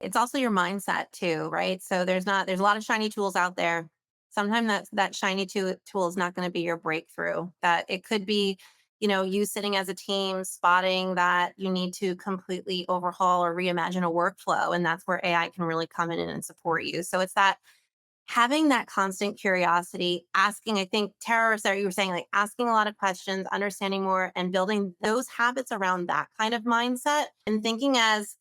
It's also your mindset too, right? So there's a lot of shiny tools out there. Sometimes that shiny tool is not going to be your breakthrough. That it could be, you sitting as a team spotting that you need to completely overhaul or reimagine a workflow, and that's where AI can really come in and support you. So it's that having that constant curiosity, asking, I think Tara or Sarah, you were saying like asking a lot of questions, understanding more, and building those habits around that kind of mindset and thinking as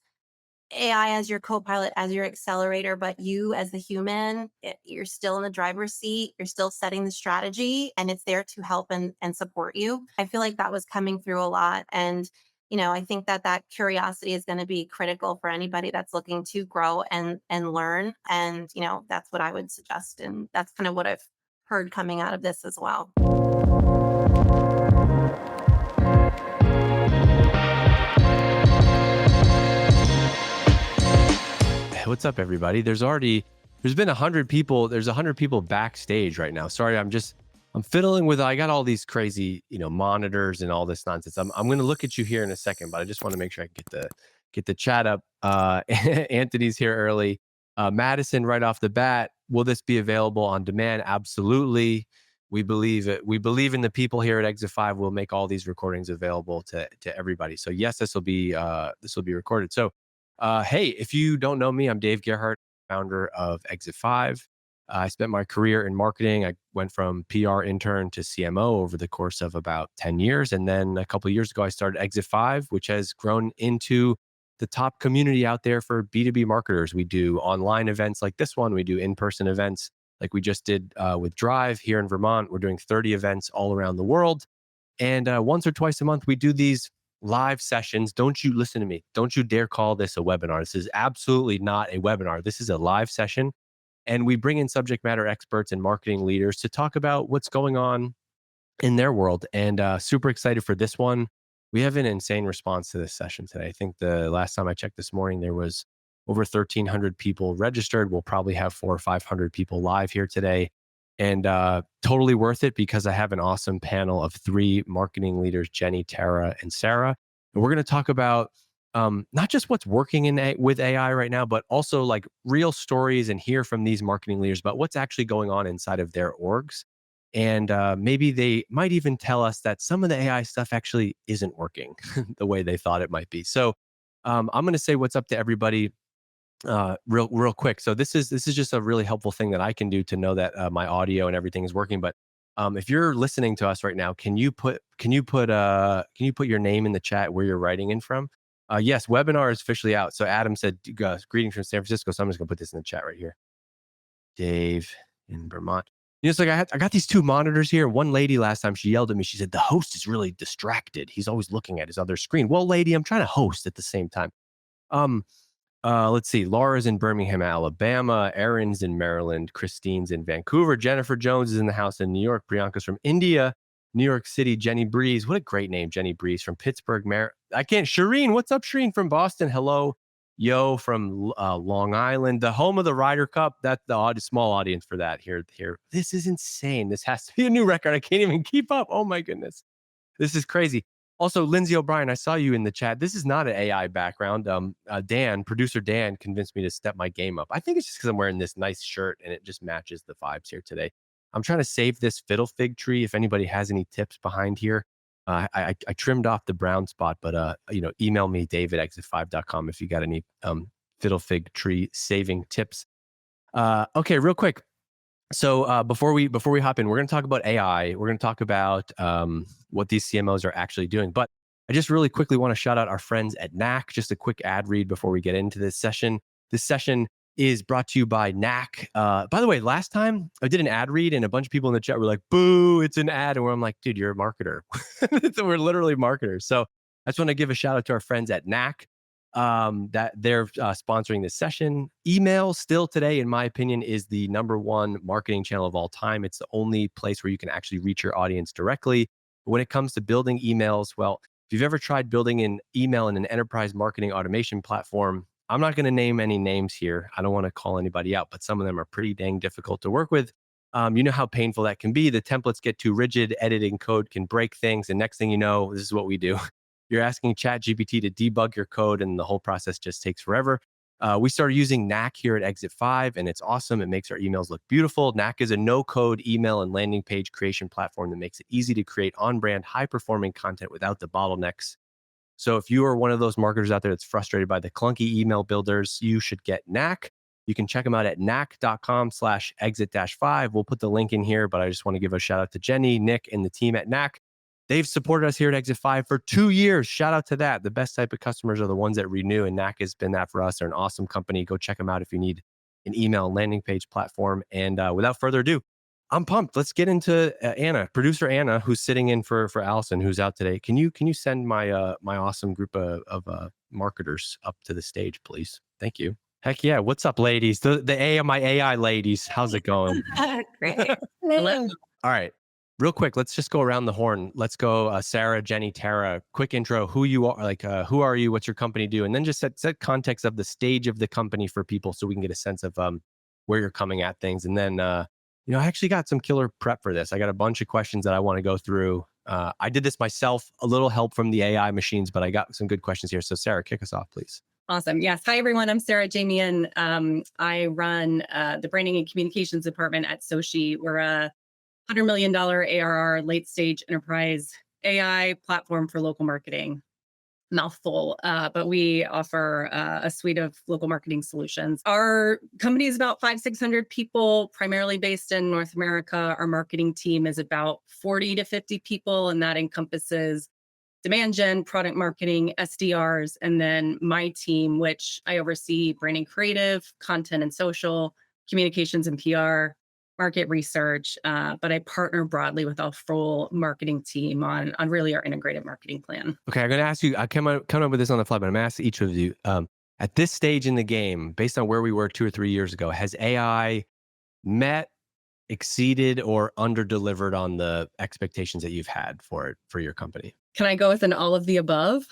AI as your co-pilot, as your accelerator, but you as the human, you're still in the driver's seat. You're still setting the strategy, and it's there to help and support you. I feel like that was coming through a lot, and I think that curiosity is going to be critical for anybody that's looking to grow and learn. And that's what I would suggest, and that's kind of what I've heard coming out of this as well. What's up, everybody? There's been 100 people. There's 100 people backstage right now. Sorry, I'm fiddling with. I got all these crazy, monitors and all this nonsense. I'm going to look at you here in a second, but I just want to make sure I can get the chat up. Anthony's here early. Madison, right off the bat, will this be available on demand? Absolutely. We believe it. We believe in the people here at Exit 5. We'll make all these recordings available to everybody. So yes, this will be recorded. So hey, if you don't know me, I'm Dave Gerhardt, founder of Exit 5. I spent my career in marketing. I went from PR intern to CMO over the course of about 10 years. And then a couple of years ago, I started Exit 5, which has grown into the top community out there for B2B marketers. We do online events like this one. We do in-person events like we just did with Drive here in Vermont. We're doing 30 events all around the world. And once or twice a month, we do these live sessions. Don't you listen to me. Don't you dare call this a webinar. This is absolutely not a webinar. This is a live session. And we bring in subject matter experts and marketing leaders to talk about what's going on in their world. And super excited for this one. We have an insane response to this session today. I think the last time I checked this morning, there was over 1,300 people registered. We'll probably have 400 or 500 people live here today. And totally worth it because I have an awesome panel of three marketing leaders, Jenny, Tara, and Sara. And we're going to talk about not just what's working with AI right now, but also like real stories and hear from these marketing leaders about what's actually going on inside of their orgs. And maybe they might even tell us that some of the AI stuff actually isn't working the way they thought it might be. So I'm going to say what's up to everybody real quick. So this is just a really helpful thing that I can do to know that my audio and everything is working. But if you're listening to us right now, can you put your name in the chat where you're writing in from? Yes, webinar is officially out. So Adam said, greetings from San Francisco. So I'm just gonna put this in the chat right here. Dave in Vermont. It's like I got these two monitors here. One lady last time she yelled at me. She said the host is really distracted. He's always looking at his other screen. Well, lady, I'm trying to host at the same time. Um, let's see. Laura's in Birmingham, Alabama. Erin's in Maryland. Christine's in Vancouver. Jennifer Jones is in the house in New York. Priyanka's from India. New York City. Jenny Breeze. What a great name, Jenny Breeze from Pittsburgh. I can't. Shireen, what's up, Shireen from Boston? Hello. Yo from Long Island, the home of the Ryder Cup. That's the small audience for that here. This is insane. This has to be a new record. I can't even keep up. Oh my goodness. This is crazy. Also, Lindsay O'Brien, I saw you in the chat. This is not an AI background. Producer Dan convinced me to step my game up. I think it's just because I'm wearing this nice shirt and it just matches the vibes here today. I'm trying to save this fiddle fig tree. If anybody has any tips behind here, I trimmed off the brown spot, but email me dave@exit5.com if you got any fiddle fig tree saving tips. Okay, real quick. So before we hop in, we're going to talk about AI. We're going to talk about what these CMOs are actually doing. But I just really quickly want to shout out our friends at Knak. Just a quick ad read before we get into this session. This session is brought to you by Knak. By the way, last time I did an ad read and a bunch of people in the chat were like, boo, it's an ad. And I'm like, dude, you're a marketer. So we're literally marketers. So I just want to give a shout out to our friends at Knak that they're sponsoring this session. Email still today, in my opinion, is the #1 marketing channel of all time. It's the only place where you can actually reach your audience directly. But when it comes to building emails, well, if you've ever tried building an email in an enterprise marketing automation platform, I'm not going to name any names here. I don't want to call anybody out, but some of them are pretty dang difficult to work with. You know how painful that can be. The templates get too rigid, editing code can break things. And next thing you know, this is what we do. You're asking ChatGPT to debug your code and the whole process just takes forever. We started using Knak here at Exit 5, and it's awesome. It makes our emails look beautiful. Knak is a no-code email and landing page creation platform that makes it easy to create on-brand, high-performing content without the bottlenecks. So if you are one of those marketers out there that's frustrated by the clunky email builders, you should get Knak. You can check them out at knak.com/exit-5. We'll put the link in here, but I just want to give a shout out to Jenny, Nick, and the team at Knak. They've supported us here at Exit 5 for 2 years. Shout out to that. The best type of customers are the ones that renew, and Knak has been that for us. They're an awesome company. Go check them out if you need an email landing page platform. And without further ado, I'm pumped. Let's get into Anna, producer Anna, who's sitting in for Allison, who's out today. Can you send my my awesome group of marketers up to the stage, please? Thank you. Heck yeah. What's up, ladies? My AI ladies. How's it going? Great. Hello. All right. Real quick, let's just go around the horn. Let's go Sarah, Jenny, Tara. Quick intro, who you are, who are you, what's your company do? And then just set context of the stage of the company for people so we can get a sense of where you're coming at things. And then, I actually got some killer prep for this. I got a bunch of questions that I want to go through. I did this myself, a little help from the AI machines, but I got some good questions here. So Sarah, kick us off, please. Awesome. Yes. Hi, everyone. I'm Sara Ajemian. I run the branding and communications department at SOCi. We're a $100 million ARR late stage enterprise AI platform for local marketing. Mouthful, but we offer a suite of local marketing solutions. Our company is about 600 people, primarily based in North America. Our marketing team is about 40 to 50 people, and that encompasses demand gen, product marketing, SDRs, and then my team, which I oversee branding creative, content and social, communications and PR, market research, but I partner broadly with our full marketing team on really our integrated marketing plan. Okay, I'm going to ask you, I come up with this on the fly, but I'm going to ask each of you, at this stage in the game, based on where we were 2 or 3 years ago, has AI met, exceeded, or under-delivered on the expectations that you've had for it, for your company? Can I go with an all of the above?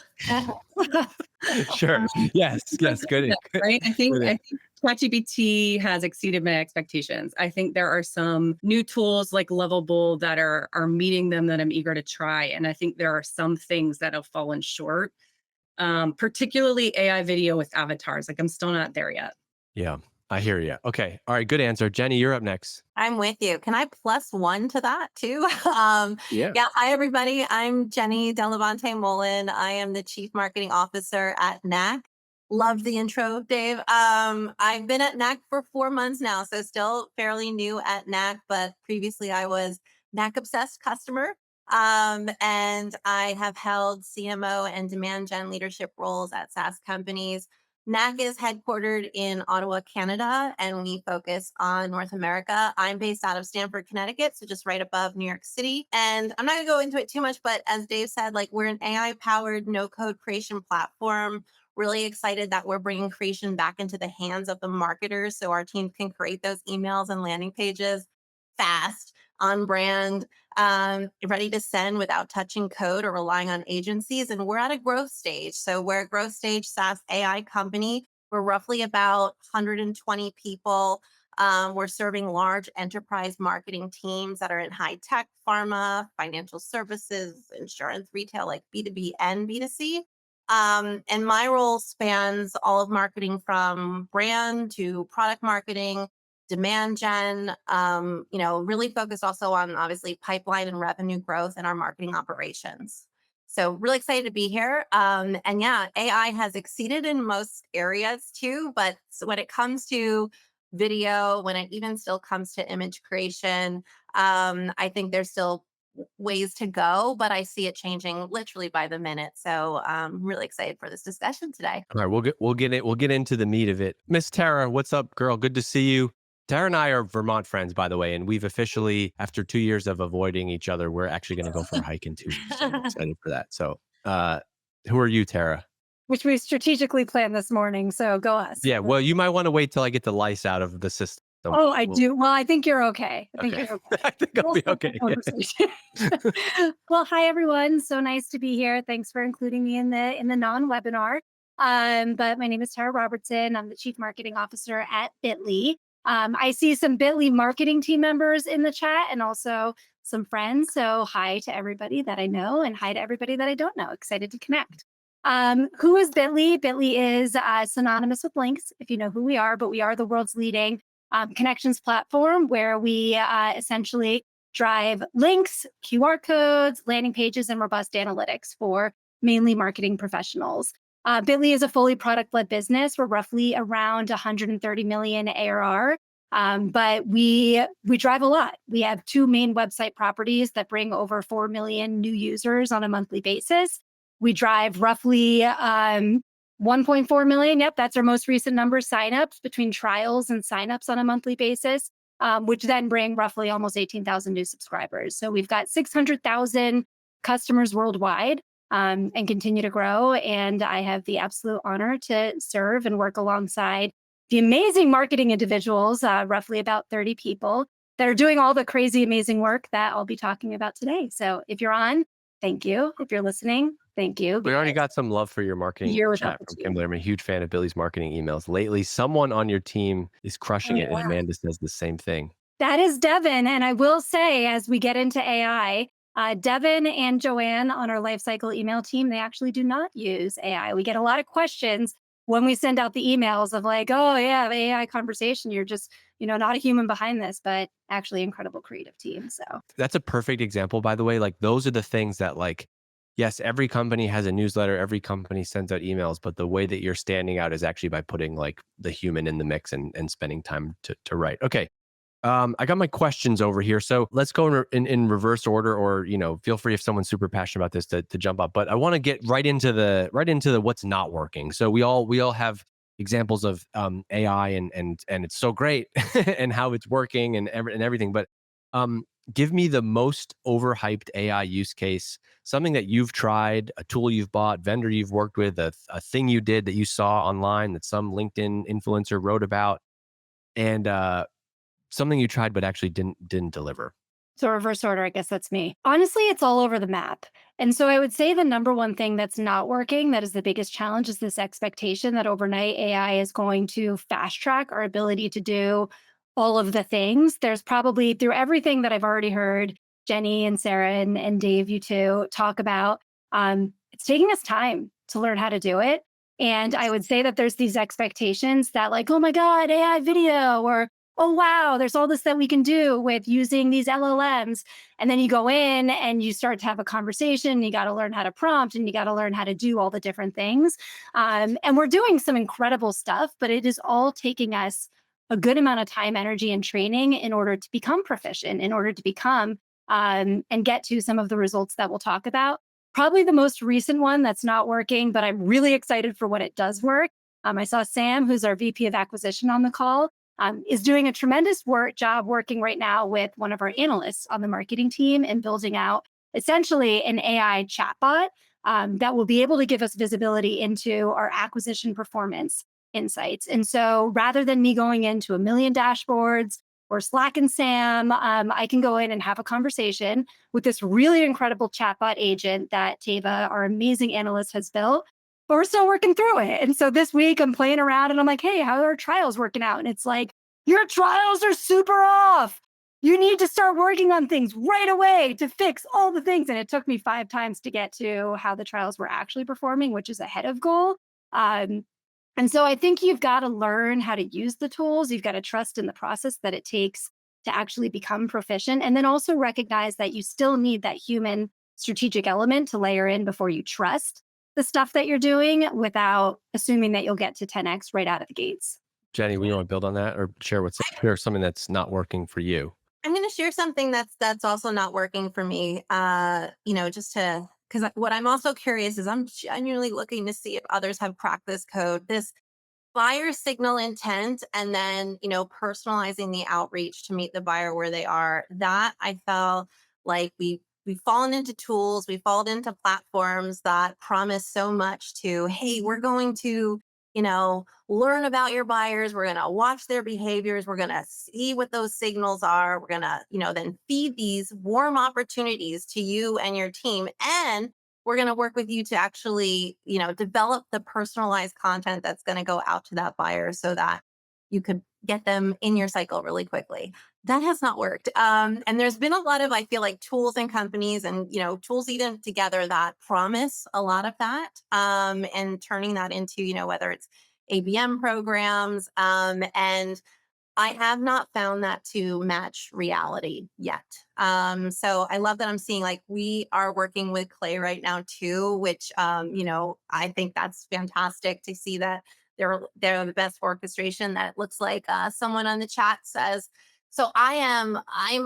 Sure. Yes. Good. Right. I think ChatGPT has exceeded my expectations. I think there are some new tools like Lovable that are meeting them that I'm eager to try. And I think there are some things that have fallen short, particularly AI video with avatars. Like I'm still not there yet. Yeah, I hear you. Okay. All right. Good answer. Jenny, you're up next. I'm with you. Can I plus one to that too? Yeah. Yeah. Hi, everybody. I'm Jenny Delevante-Moulen. I am the Chief Marketing Officer at Knak. Love the intro, Dave. I've been at Knak for 4 months now, so still fairly new at Knak, but previously I was Knak obsessed customer. And I have held CMO and demand gen leadership roles at SaaS companies. Knak is headquartered in Ottawa, Canada, and we focus on North America. I'm based out of Stamford, Connecticut, so just right above New York City. And I'm not going to go into it too much, but as Dave said, we're an AI-powered no-code creation platform. Really excited that we're bringing creation back into the hands of the marketers so our team can create those emails and landing pages fast, on brand, ready to send without touching code or relying on agencies. And we're at a growth stage. So we're a growth stage SaaS AI company. We're roughly about 120 people. We're serving large enterprise marketing teams that are in high tech, pharma, financial services, insurance, retail, like B2B and B2C. And my role spans all of marketing from brand to product marketing, demand gen, really focused also on obviously pipeline and revenue growth in our marketing operations. So really excited to be here. And yeah, AI has exceeded in most areas too, but when it comes to video, when it even still comes to image creation, I think there's still ways to go, but I see it changing literally by the minute. So I'm really excited for this discussion today. All right, we'll get into the meat of it. Miss Tara, what's up, girl? Good to see you. Tara and I are Vermont friends, by the way, and we've officially, after 2 years of avoiding each other, we're actually going to go for a hike in 2 weeks. So I'm excited for that. So, who are you, Tara? Which we strategically planned this morning. So go us. Yeah, well, you might want to wait till I get the lice out of the system. Oh, I do. Well, I think you're okay. I think Okay. you're okay. I think I'll be okay. Well, hi everyone. So nice to be here. Thanks for including me in the non-webinar. But my name is Tara Robertson. I'm the Chief Marketing Officer at Bitly. I see some Bitly marketing team members in the chat and also some friends. So hi to everybody that I know and hi to everybody that I don't know. Excited to connect. Who is Bitly? Bitly is synonymous with links, if you know who we are, but we are the world's leading connections platform where we essentially drive links, QR codes, landing pages, and robust analytics for mainly marketing professionals. Bitly is a fully product-led business. We're roughly around 130 million ARR. But we drive a lot. We have two main website properties that bring over 4 million new users on a monthly basis. We drive roughly 1.4 million. Yep, that's our most recent number, signups between trials and signups on a monthly basis, which then bring roughly almost 18,000 new subscribers. So we've got 600,000 customers worldwide and continue to grow. And I have the absolute honor to serve and work alongside the amazing marketing individuals, roughly about 30 people, that are doing all the crazy, amazing work that I'll be talking about today. So if you're on, thank you. If you're listening, thank you. We already got some love for your marketing You're without chat the from team. Kimberly. I'm a huge fan of Billy's marketing emails. Lately, someone on your team is crushing it, and Yeah. Amanda says the same thing. That is Devin. And I will say, as we get into AI, Devin and Joanne on our lifecycle email team, they actually do not use AI. We get a lot of questions when we send out the emails of like, oh, yeah, AI conversation. You're just, not a human behind this, but actually incredible creative team. So That's a perfect example, by the way. Like, those are the things that, like, yes, every company has a newsletter, every company sends out emails, but the way that you're standing out is actually by putting like the human in the mix and spending time to write. Okay. I got my questions over here. So let's go in reverse order, or, feel free if someone's super passionate about this to jump up. But I want to get right into the what's not working. So we all have examples of AI and it's so great and how it's working and everything. But um, give me the most overhyped AI use case, something that you've tried, a tool you've bought, vendor you've worked with, a thing you did that you saw online that some LinkedIn influencer wrote about, and something you tried but actually didn't deliver. So reverse order, I guess that's me. Honestly, it's all over the map. And so I would say the number one thing that's not working, that is the biggest challenge, is this expectation that overnight AI is going to fast track our ability to do all of the things. There's probably, through everything that I've already heard Jenny and Sarah and Dave, you two, talk about, it's taking us time to learn how to do it. And I would say that there's these expectations that, like, oh my God, AI video, or oh, wow, there's all this that we can do with using these LLMs. And then you go in and you start to have a conversation. You got to learn how to prompt and you got to learn how to do all the different things. And we're doing some incredible stuff, but it is all taking us a good amount of time, energy, and training in order to become proficient, in order to become and get to some of the results that we'll talk about. Probably the most recent one that's not working, but I'm really excited for when it does work. I saw Sam, who's our VP of acquisition, on the call, is doing a tremendous job working right now with one of our analysts on the marketing team and building out essentially an AI chatbot that will be able to give us visibility into our acquisition performance insights. And so rather than me going into a million dashboards or Slack and Sam, I can go in and have a conversation with this really incredible chatbot agent that Tava, our amazing analyst, has built. But we're still working through it. And so this week I'm playing around and I'm like, hey, how are our trials working out? And it's like, your trials are super off. You need to start working on things right away to fix all the things. And it took me 5 times to get to how the trials were actually performing, which is ahead of goal. And so I think you've got to learn how to use the tools. You've got to trust in the process that it takes to actually become proficient. And then also recognize that you still need that human strategic element to layer in before you trust the stuff that you're doing without assuming that you'll get to 10x right out of the gates. Jenny, we want to build on that, or share something that's not working for you. I'm going to share something that's also not working for me. Just to, because what I'm also curious is, I'm genuinely looking to see if others have cracked this code. This buyer signal intent, and then personalizing the outreach to meet the buyer where they are. That I felt like we've fallen into tools, we've fallen into platforms that promise so much to, hey, we're going to learn about your buyers, we're going to watch their behaviors, we're going to see what those signals are, we're going to then feed these warm opportunities to you and your team, and we're going to work with you to actually develop the personalized content that's going to go out to that buyer, so that you could get them in your cycle really quickly. That has not worked. And there's been a lot of, I feel like, tools and companies and, tools even together that promise a lot of that, and turning that into, whether it's ABM programs. And I have not found that to match reality yet. So I love that I'm seeing, like, we are working with Clay right now too, which, I think that's fantastic to see that they're the best orchestration. That it looks like someone on the chat says. So I'm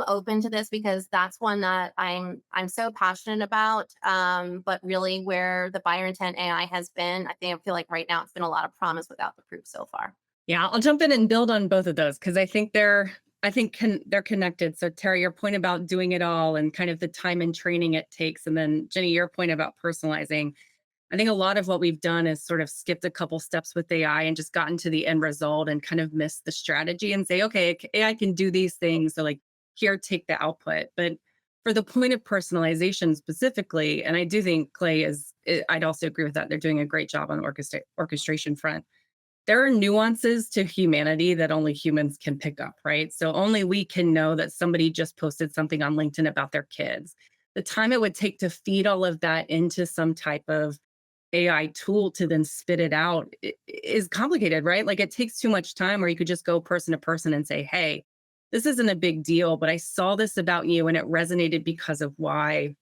open to this because that's one that I'm so passionate about. But really, where the buyer intent AI has been, I feel like right now it's been a lot of promise without the proof so far. Yeah, I'll jump in and build on both of those because they're connected. So Tara, your point about doing it all and kind of the time and training it takes, and then Jenny, your point about personalizing. I think a lot of what we've done is sort of skipped a couple steps with AI and just gotten to the end result and kind of missed the strategy and say, okay, AI can do these things. So like here, take the output. But for the point of personalization specifically, and I do think I'd also agree with that. They're doing a great job on the orchestration front. There are nuances to humanity that only humans can pick up, right? So only we can know that somebody just posted something on LinkedIn about their kids. The time it would take to feed all of that into some type of AI tool to then spit it out is complicated, right? Like it takes too much time, or you could just go person to person and say, hey, this isn't a big deal, but I saw this about you and it resonated because of why.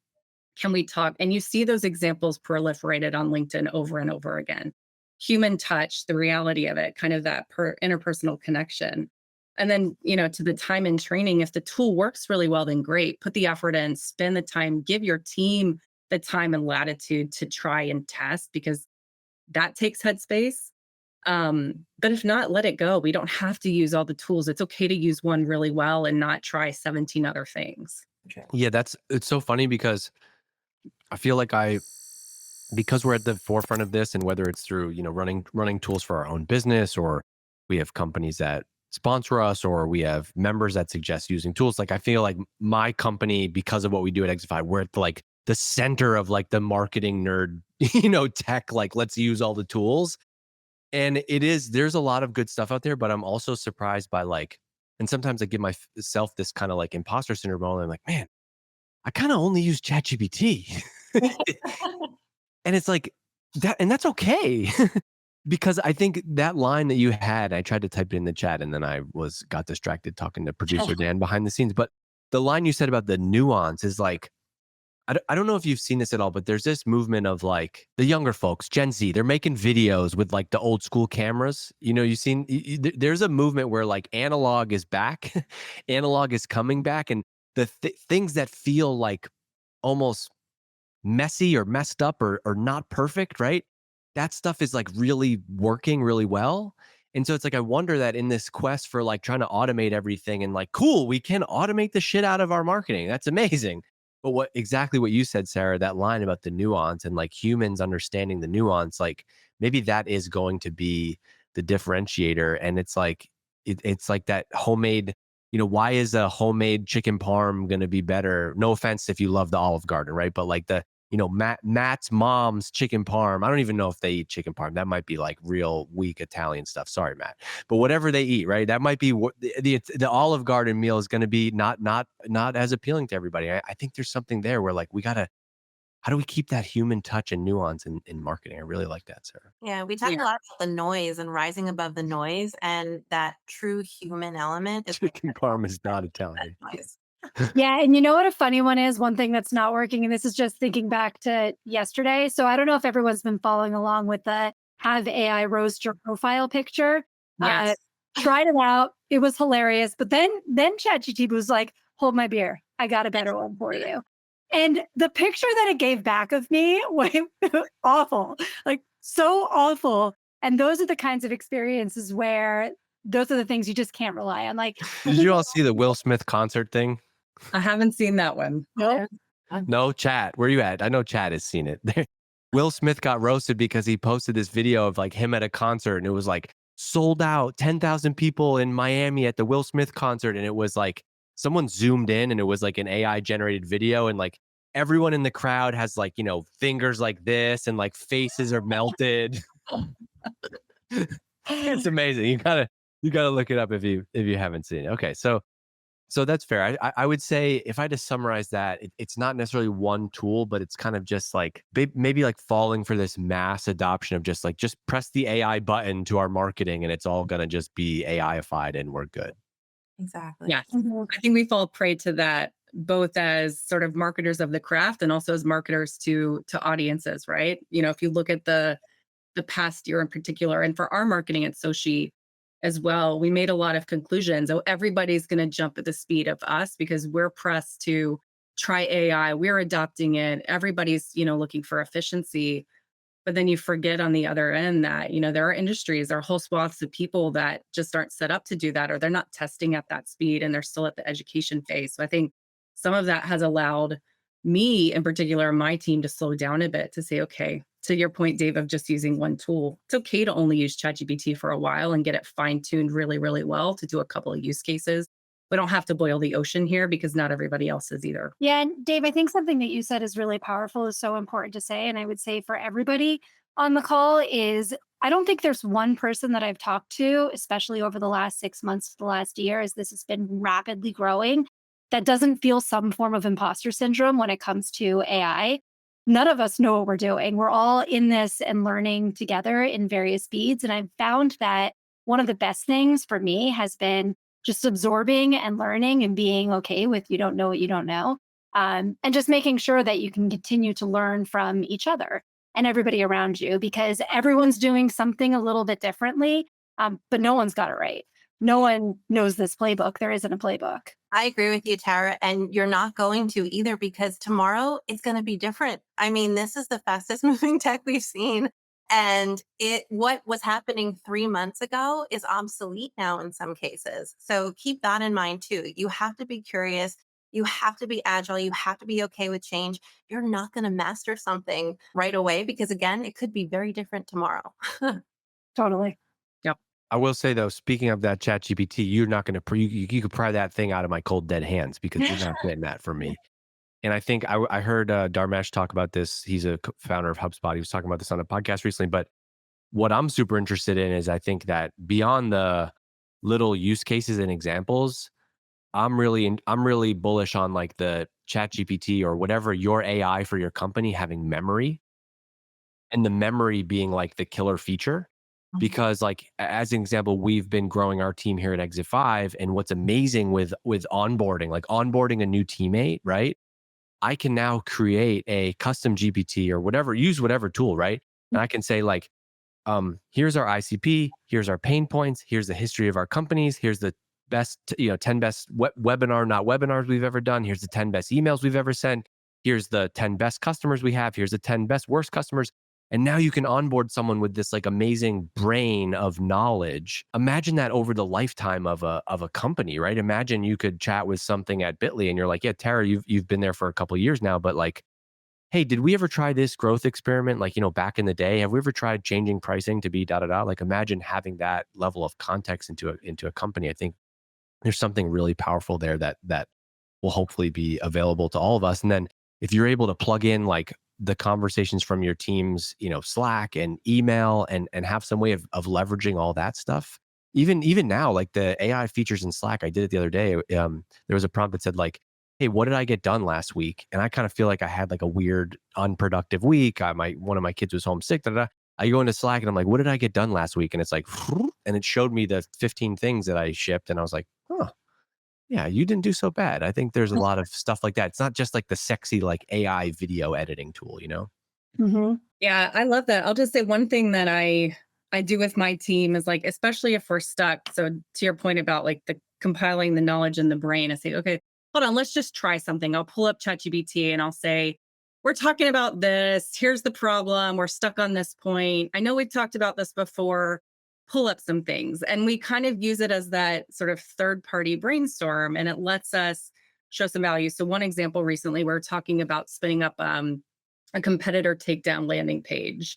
Can we talk? And you see those examples proliferated on LinkedIn over and over again. Human touch, the reality of it, kind of that interpersonal connection. And then, to the time and training, if the tool works really well, then great. Put the effort in, spend the time, give your team the time and latitude to try and test because that takes headspace. But if not, let it go. We don't have to use all the tools. It's okay to use one really well and not try 17 other things. Yeah, it's so funny because I feel like because we're at the forefront of this, and whether it's through, running tools for our own business, or we have companies that sponsor us, or we have members that suggest using tools. Like I feel like my company, because of what we do at Exify, we're at like the center of like the marketing nerd, tech, like let's use all the tools. And there's a lot of good stuff out there, but I'm also surprised by like, and sometimes I give myself this kind of like imposter syndrome. And I'm like, man, I kind of only use ChatGPT. And it's like that, and that's okay. Because I think that line that you had, I tried to type it in the chat and then I got distracted talking to producer Dan behind the scenes. But the line you said about the nuance is like, I don't know if you've seen this at all, but there's this movement of like the younger folks, Gen Z, they're making videos with like the old school cameras. There's a movement where like analog is back, analog is coming back. And the things that feel like almost messy or messed up or not perfect, right? That stuff is like really working really well. And so it's like, I wonder that in this quest for like trying to automate everything and like, cool, we can automate the shit out of our marketing. That's amazing. But exactly what you said, Sarah, that line about the nuance and like humans understanding the nuance, like maybe that is going to be the differentiator. And it's like, it's like that homemade, why is a homemade chicken parm going to be better? No offense if you love the Olive Garden, right? But like Matt's mom's chicken parm. I don't even know if they eat chicken parm. That might be like real weak Italian stuff. Sorry, Matt. But whatever they eat, right? That might be what the Olive Garden meal is going to be not as appealing to everybody. I think there's something there where like how do we keep that human touch and nuance in marketing? I really like that, Sarah. Yeah, we talk a lot about the noise and rising above the noise, and that true human element is Chicken parm is not Italian. noise. Yeah, and you know what a funny one is? One thing that's not working, and this is just thinking back to yesterday. So I don't know if everyone's been following along with the have AI roast your profile picture. Yes. Tried it out. It was hilarious. But then ChatGPT was like, hold my beer. I got a better one for you. And the picture that it gave back of me was awful, like so awful. And those are the kinds of experiences where those are the things you just can't rely on. Like, Did you all see the Will Smith concert thing? I haven't seen that one. nope. No, chat. Where you at? I know chat has seen it. Will Smith got roasted because he posted this video of like him at a concert and it was like sold out 10,000 people in Miami at the Will Smith concert. And it was like someone zoomed in and it was like an AI generated video. And like everyone in the crowd has like, fingers like this and like faces are melted. It's amazing. You got to look it up if you haven't seen it. Okay, so that's fair. I would say if I had to summarize that, it's not necessarily one tool, but it's kind of just like maybe like falling for this mass adoption of just like just press the AI button to our marketing and it's all gonna just be AIified and we're good. Exactly. Yes. Mhm. I think we fall prey to that both as sort of marketers of the craft and also as marketers to audiences, right? You know, if you look at the past year in particular, and for our marketing at SOCi as well, we made a lot of conclusions. Oh, everybody's going to jump at the speed of us because we're pressed to try AI. We're adopting it. Everybody's, looking for efficiency. But then you forget on the other end that, there are industries, there are whole swaths of people that just aren't set up to do that, or they're not testing at that speed and they're still at the education phase. So I think some of that has allowed me, in particular, my team, to slow down a bit to say, okay, to your point, Dave, of just using one tool, it's okay to only use ChatGPT for a while and get it fine tuned really, really well to do a couple of use cases. We don't have to boil the ocean here because not everybody else is either. Yeah, and Dave, I think something that you said is really powerful, is so important to say. And I would say for everybody on the call is I don't think there's one person that I've talked to, especially over the last 6 months to the last year, as this has been rapidly growing, that doesn't feel some form of imposter syndrome when it comes to AI. None of us know what we're doing. We're all in this and learning together in various speeds. And I've found that one of the best things for me has been just absorbing and learning and being okay with you don't know what you don't know. And just making sure that you can continue to learn from each other and everybody around you because everyone's doing something a little bit differently, but no one's got it right. No one knows this playbook. There isn't a playbook. I agree with you, Tara. And you're not going to either because tomorrow it's going to be different. I mean, this is the fastest moving tech we've seen. And what was happening 3 months ago is obsolete now in some cases. So keep that in mind too. You have to be curious. You have to be agile. You have to be okay with change. You're not going to master something right away because, again, it could be very different tomorrow. Totally. Yep. I will say though, speaking of that chat GPT, you're not going to, you could pry that thing out of my cold dead hands because you're not getting that from me. And I think I heard Dharmesh talk about this. He's a founder of HubSpot. He was talking about this on a podcast recently. But what I'm super interested in is I think that beyond the little use cases and examples, I'm really bullish on like the chat GPT or whatever your AI for your company having memory and the memory being like the killer feature. Because like as an example, we've been growing our team here at Exit 5. And what's amazing with onboarding, like onboarding a new teammate, right? I can now create a custom GPT or whatever, use whatever tool, right? And I can say like, here's our ICP, here's our pain points, here's the history of our companies, here's the best, 10 best webinar, not webinars we've ever done, here's the 10 best emails we've ever sent, here's the 10 best customers we have, here's the 10 best worst customers. And now you can onboard someone with this like amazing brain of knowledge. Imagine that over the lifetime of a company, right? Imagine you could chat with something at Bitly and you're like, yeah, Tara, you've been there for a couple of years now, but like, hey, did we ever try this growth experiment? Like, back in the day, have we ever tried changing pricing to be da da da? Like, imagine having that level of context into a company. I think there's something really powerful there that will hopefully be available to all of us. And then if you're able to plug in like the conversations from your team's, Slack and email and have some way of leveraging all that stuff. Even now, like the AI features in Slack, I did it the other day. There was a prompt that said like, hey, what did I get done last week? And I kind of feel like I had like a weird, unproductive week. One of my kids was homesick. Da, da, da. I go into Slack and I'm like, what did I get done last week? And it's like, and it showed me the 15 things that I shipped. And I was like, oh, yeah, you didn't do so bad. I think there's a lot of stuff like that. It's not just like the sexy, like AI video editing tool. Hmm. Yeah, I love that. I'll just say one thing that I do with my team is like, especially if we're stuck. So to your point about like the compiling the knowledge in the brain, I say, okay, hold on, let's just try something. I'll pull up ChatGPT and I'll say, we're talking about this. Here's the problem. We're stuck on this point. I know we've talked about this before. Pull up some things. And we kind of use it as that sort of third party brainstorm and it lets us show some value. So one example recently, we were talking about spinning up a competitor takedown landing page.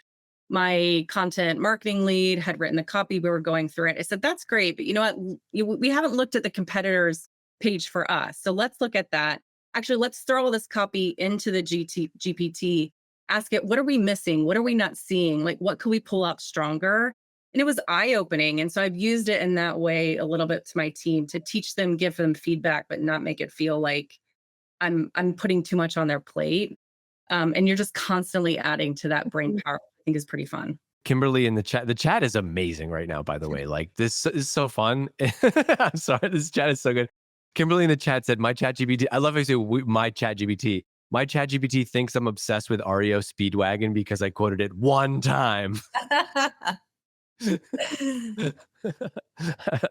My content marketing lead had written the copy. We were going through it. I said, that's great. But you know what? We haven't looked at the competitor's page for us. So let's look at that. Actually, let's throw all this copy into the GPT, ask it, what are we missing? What are we not seeing? Like, what could we pull up stronger? And it was eye-opening. And so I've used it in that way a little bit to my team to teach them, give them feedback, but not make it feel like I'm putting too much on their plate. And you're just constantly adding to that brain power. I think is pretty fun. Kimberly in the chat is amazing right now, by the way. Like this is so fun. I'm sorry, this chat is so good. Kimberly in the chat said, my chat GPT, I love how you say my chat GPT. My chat GPT thinks I'm obsessed with REO Speedwagon because I quoted it one time. I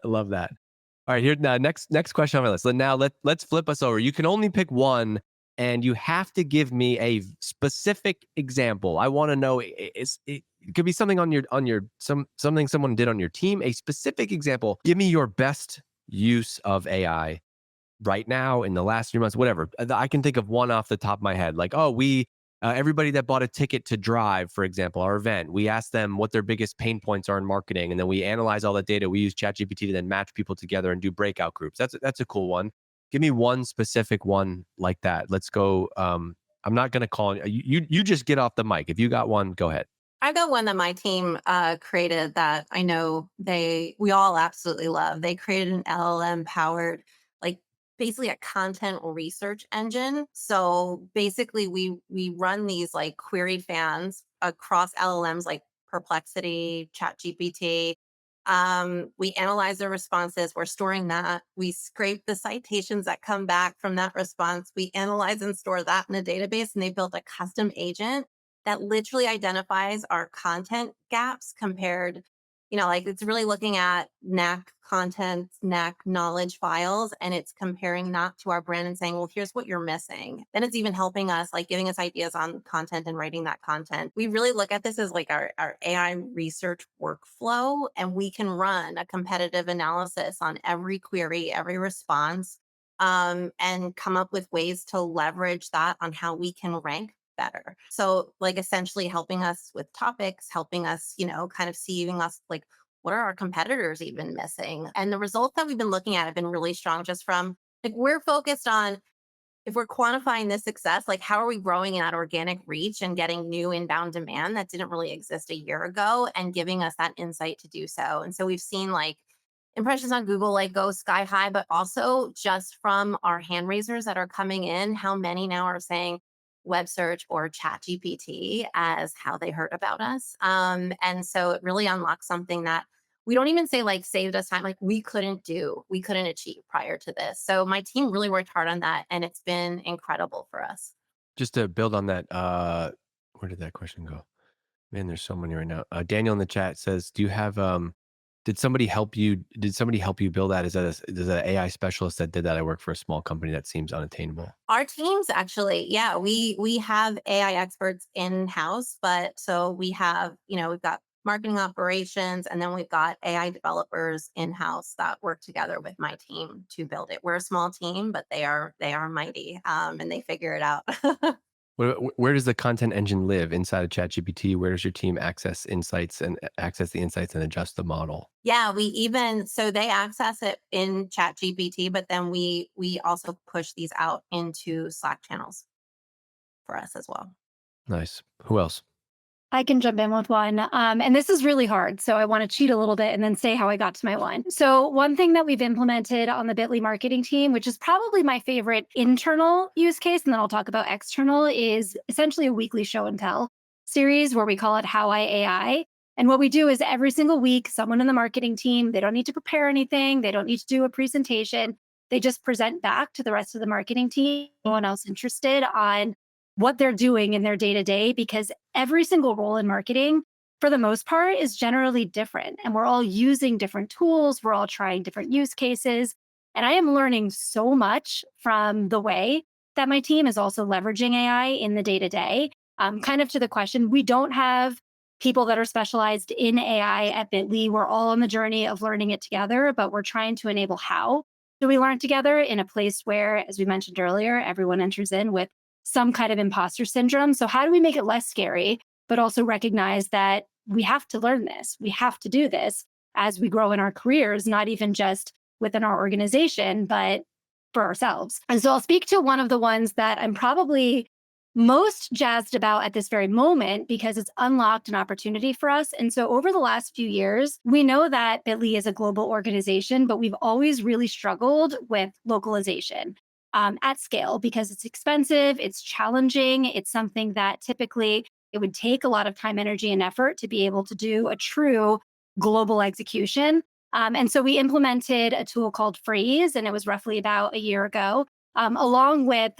love that. All right, here now next question on my list. Now let's flip us over. You can only pick one, and you have to give me a specific example. I want to know it could be something on your something someone did on your team. A specific example. Give me your best use of AI right now in the last 3 months, whatever. I can think of one off the top of my head. Like, oh, we everybody that bought a ticket to Drive, for example, our event, we asked them what their biggest pain points are in marketing, and then we analyze all that data. We use ChatGPT to then match people together and do breakout groups. That's a cool one. Give me one specific one like that. Let's go. I'm not going to call you. Just get off the mic. If you got one, go ahead. I've got one that my team created that I know we all absolutely love. They created an LLM powered, like basically a content research engine. So basically we run these like queried fans across LLMs like Perplexity, ChatGPT. We analyze their responses. We're storing that. We scrape the citations that come back from that response. We analyze and store that in a database, and they built a custom agent that literally identifies our content gaps compared, like it's really looking at Knack content, Knack knowledge files, and it's comparing that to our brand and saying, well, here's what you're missing. Then it's even helping us, like giving us ideas on content and writing that content. We really look at this as like our AI research workflow, and we can run a competitive analysis on every query, every response, and come up with ways to leverage that on how we can rank better. So like essentially helping us with topics, helping us, kind of seeing us like what are our competitors even missing? And the results that we've been looking at have been really strong just from like we're focused on if we're quantifying this success, like how are we growing in that organic reach and getting new inbound demand that didn't really exist a year ago and giving us that insight to do so. And so we've seen like impressions on Google like go sky high, but also just from our hand raisers that are coming in, how many now are saying web search or chat GPT as how they heard about us. And so it really unlocks something that we don't even say like saved us time, like we couldn't achieve prior to this. So my team really worked hard on that and it's been incredible for us. Just to build on that, where did that question go? Man, there's so many right now. Daniel in the chat says, "Do you have did somebody help you? Did somebody help you build that? Is that an AI specialist that did that? I work for a small company that seems unattainable." Our teams actually, yeah, we have AI experts in house, but so we have, we've got marketing operations, and then we've got AI developers in house that work together with my team to build it. We're a small team, but they are mighty, and they figure it out. Where does the content engine live inside of ChatGPT? Where does your team access the insights and adjust the model? Yeah, so they access it in Chat GPT, but then we also push these out into Slack channels for us as well. Nice. Who else? I can jump in with one. And this is really hard. So I want to cheat a little bit and then say how I got to my one. So one thing that we've implemented on the Bitly marketing team, which is probably my favorite internal use case, and then I'll talk about external, is essentially a weekly show and tell series where we call it How I AI. And what we do is every single week, someone in the marketing team, they don't need to prepare anything. They don't need to do a presentation. They just present back to the rest of the marketing team, anyone else interested, on what they're doing in their day to day, because every single role in marketing, for the most part, is generally different. And we're all using different tools. We're all trying different use cases. And I am learning so much from the way that my team is also leveraging AI in the day to day. Kind of to the question, we don't have people that are specialized in AI at Bitly. We're all on the journey of learning it together, but we're trying to enable how do we learn together in a place where, as we mentioned earlier, everyone enters in with some kind of imposter syndrome. So how do we make it less scary, but also recognize that we have to learn this, we have to do this as we grow in our careers, not even just within our organization, but for ourselves. And so I'll speak to one of the ones that I'm probably most jazzed about at this very moment because it's unlocked an opportunity for us. And so over the last few years, we know that Bitly is a global organization, but we've always really struggled with localization at scale because it's expensive, it's challenging, it's something that typically it would take a lot of time, energy, and effort to be able to do a true global execution. And so we implemented a tool called Freeze, and it was roughly about a year ago. Along with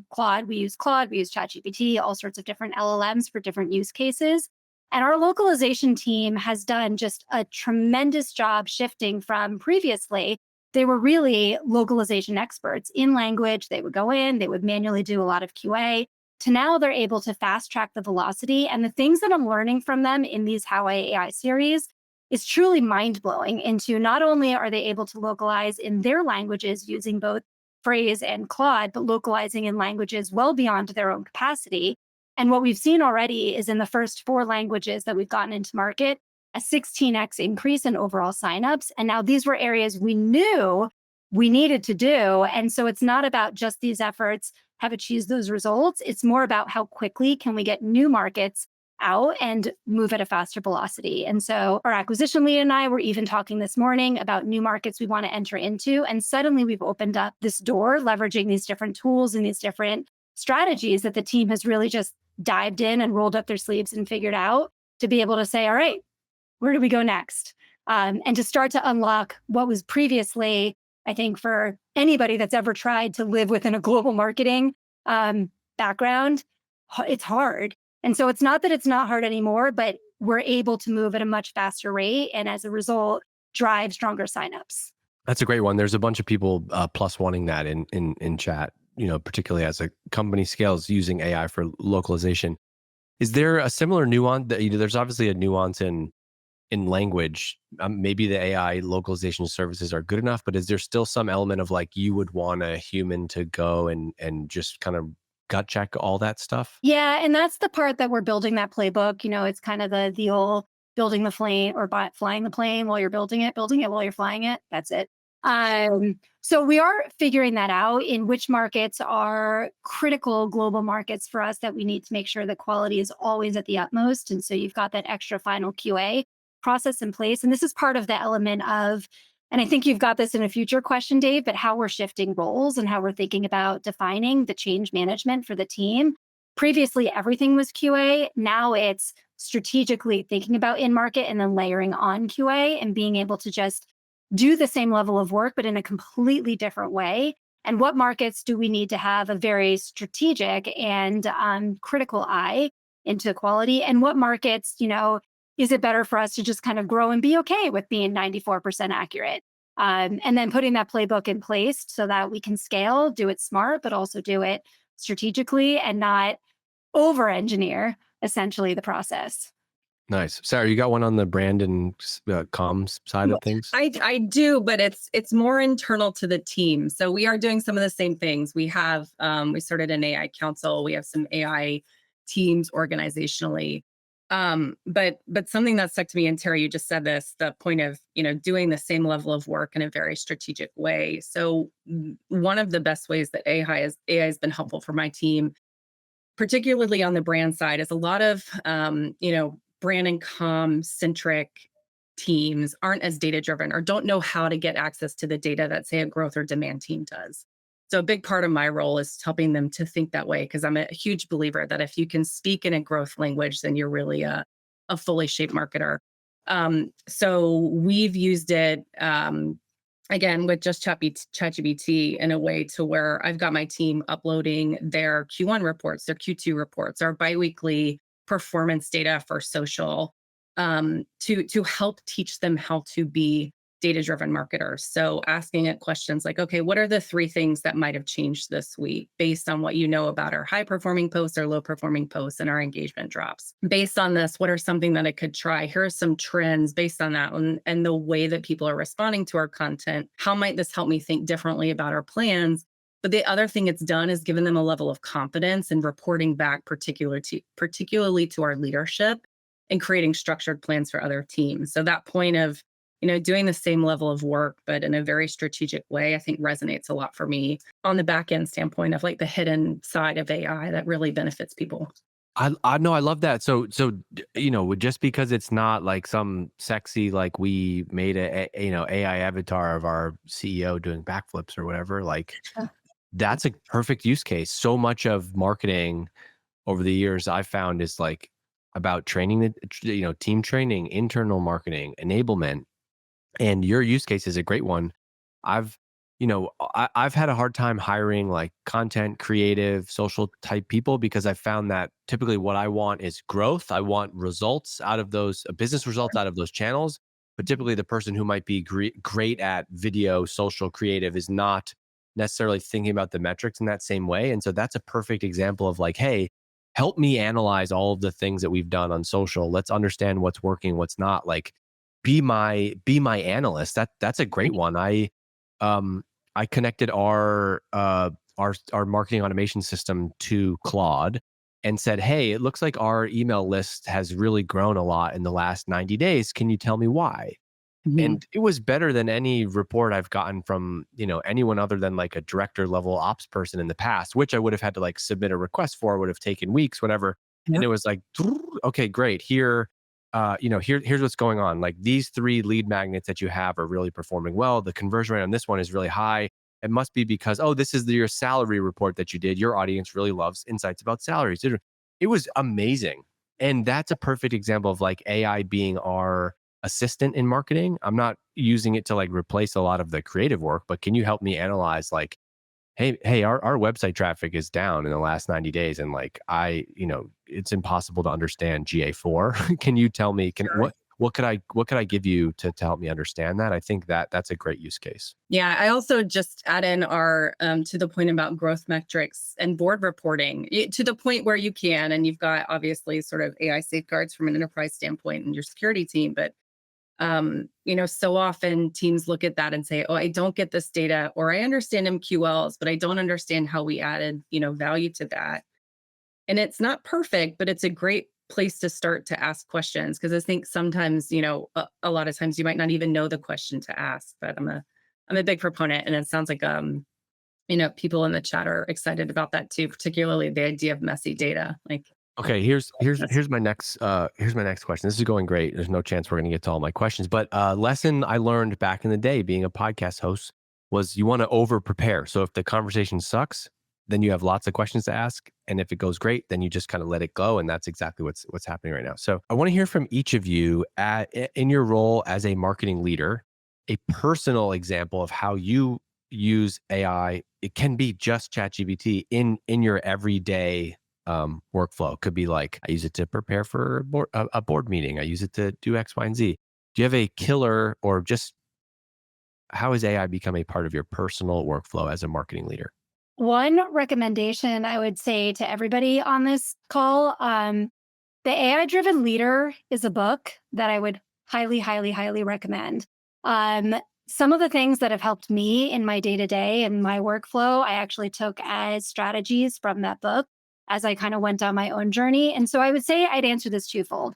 Claude, we use ChatGPT, all sorts of different LLMs for different use cases. And our localization team has done just a tremendous job shifting from previously, they were really localization experts in language. They would go in, they would manually do a lot of QA, to now they're able to fast track the velocity. And the things that I'm learning from them in these How I AI series is truly mind blowing into not only are they able to localize in their languages using both Phrase and Claude, but localizing in languages well beyond their own capacity. And what we've seen already is in the first 4 languages that we've gotten into market, a 16x increase in overall signups. And now these were areas we knew we needed to do. And so it's not about just these efforts have achieved those results. It's more about how quickly can we get new markets out and move at a faster velocity. And so our acquisition lead and I were even talking this morning about new markets we want to enter into. And suddenly we've opened up this door, leveraging these different tools and these different strategies that the team has really just dived in and rolled up their sleeves and figured out to be able to say, all right, where do we go next? And to start to unlock what was previously, I think, for anybody that's ever tried to live within a global marketing background, it's hard. And so it's not that it's not hard anymore, but we're able to move at a much faster rate. And as a result, drive stronger signups. That's a great one. There's a bunch of people plus wanting that in chat, particularly as a company scales using AI for localization. Is there a similar nuance that there's obviously a nuance in language? Maybe the AI localization services are good enough, but is there still some element of like you would want a human to go and just kind of gut check all that stuff? Yeah, and that's the part that we're building that playbook. It's kind of the old building the plane or flying the plane while you're building it while you're flying it. That's it. So we are figuring that out in which markets are critical global markets for us that we need to make sure the quality is always at the utmost. And so you've got that extra final QA process in place. And this is part of the element of, and I think you've got this in a future question, Dave, but how we're shifting roles and how we're thinking about defining the change management for the team. Previously, everything was QA. Now it's strategically thinking about in-market and then layering on QA and being able to just do the same level of work, but in a completely different way. And what markets do we need to have a very strategic and critical eye into quality? And what markets, is it better for us to just kind of grow and be okay with being 94% accurate? And then putting that playbook in place so that we can scale, do it smart, but also do it strategically and not over engineer essentially the process. Nice. Sarah, you got one on the brand and comms side of things? I do, but it's more internal to the team. So we are doing some of the same things. We have we started an AI council. We have some AI teams organizationally. But something that stuck to me, and Tara, you just said this, the point of, doing the same level of work in a very strategic way. So one of the best ways that AI has been helpful for my team, particularly on the brand side, is a lot of, brand and comm centric teams aren't as data driven or don't know how to get access to the data that, say, a growth or demand team does. So a big part of my role is helping them to think that way, because I'm a huge believer that if you can speak in a growth language, then you're really a fully shaped marketer. So we've used it, again, with just ChatGPT in a way to where I've got my team uploading their Q1 reports, their Q2 reports, our biweekly performance data for social, to help teach them how to be data-driven marketers. So asking it questions like, okay, what are the 3 things that might have changed this week based on what you know about our high-performing posts, our low-performing posts, and our engagement drops? Based on this, what are something that I could try? Here are some trends based on that and the way that people are responding to our content. How might this help me think differently about our plans? But the other thing it's done is given them a level of confidence in reporting back, particularly to our leadership, and creating structured plans for other teams. So that point of, doing the same level of work, but in a very strategic way, I think resonates a lot for me on the back end standpoint of like the hidden side of AI that really benefits people. I know, I love that. Just because it's not like some sexy, like we made AI avatar of our CEO doing backflips or whatever, like that's a perfect use case. So much of marketing over the years I've found is like about training team training, internal marketing, enablement, and your use case is a great one. I've, I've had a hard time hiring like content, creative, social type people because I found that typically what I want is growth. I want results out of those business results out of those channels. But typically, the person who might be great at video, social, creative is not necessarily thinking about the metrics in that same way. And so that's a perfect example of like, hey, help me analyze all of the things that we've done on social. Let's understand what's working, what's not. Like, be my analyst. That's a great one. Um I connected our marketing automation system to Claude and said, "Hey, it looks like our email list has really grown a lot in the last 90 days. Can you tell me why?" Mhm. And it was better than any report I've gotten from, anyone other than like a director level ops person in the past, which I would have had to like submit a request for, would have taken weeks, whatever. And Yep. it was like, okay, great. Here's what's going on. Like these three lead magnets that you have are really performing well. The conversion rate on this one is really high. It must be because, oh, this is your salary report that you did. Your audience really loves insights about salaries. It was amazing. And that's a perfect example of like AI being our assistant in marketing. I'm not using it to like replace a lot of the creative work, but can you help me analyze like, hey, our website traffic is down in the last 90 days and like it's impossible to understand GA4. Can you tell me Sure. what could I give you to help me understand that? I think that's a great use case. Yeah, I also just add in our to the point about growth metrics and board reporting to the point where you can, and you've got obviously sort of AI safeguards from an enterprise standpoint and your security team, but so often teams look at that and say, "Oh, I don't get this data, or I understand MQLs, but I don't understand how we added, value to that." And it's not perfect, but it's a great place to start to ask questions because I think sometimes, a lot of times you might not even know the question to ask. But I'm a big proponent, and it sounds like people in the chat are excited about that too, particularly the idea of messy data. Like, Okay, here's here's that's here's my next question. This is going great. There's no chance we're going to get to all my questions, but lesson I learned back in the day being a podcast host was you want to over prepare. So if the conversation sucks, then you have lots of questions to ask, and if it goes great, then you just kind of let it go, and that's exactly what's happening right now. So I want to hear from each of you in your role as a marketing leader, a personal example of how you use AI. It can be just ChatGPT in your everyday workflow. Could be like, I use it to prepare for a board meeting. I use it to do X, Y, and Z. Do you have a killer or just how has AI become a part of your personal workflow as a marketing leader? One recommendation I would say to everybody on this call, the AI Driven Leader is a book that I would highly, highly, highly recommend. Um, some of the things that have helped me in my day to day and my workflow, I actually took as strategies from that book as I kind of went down my own journey. And so I would say I'd answer this twofold.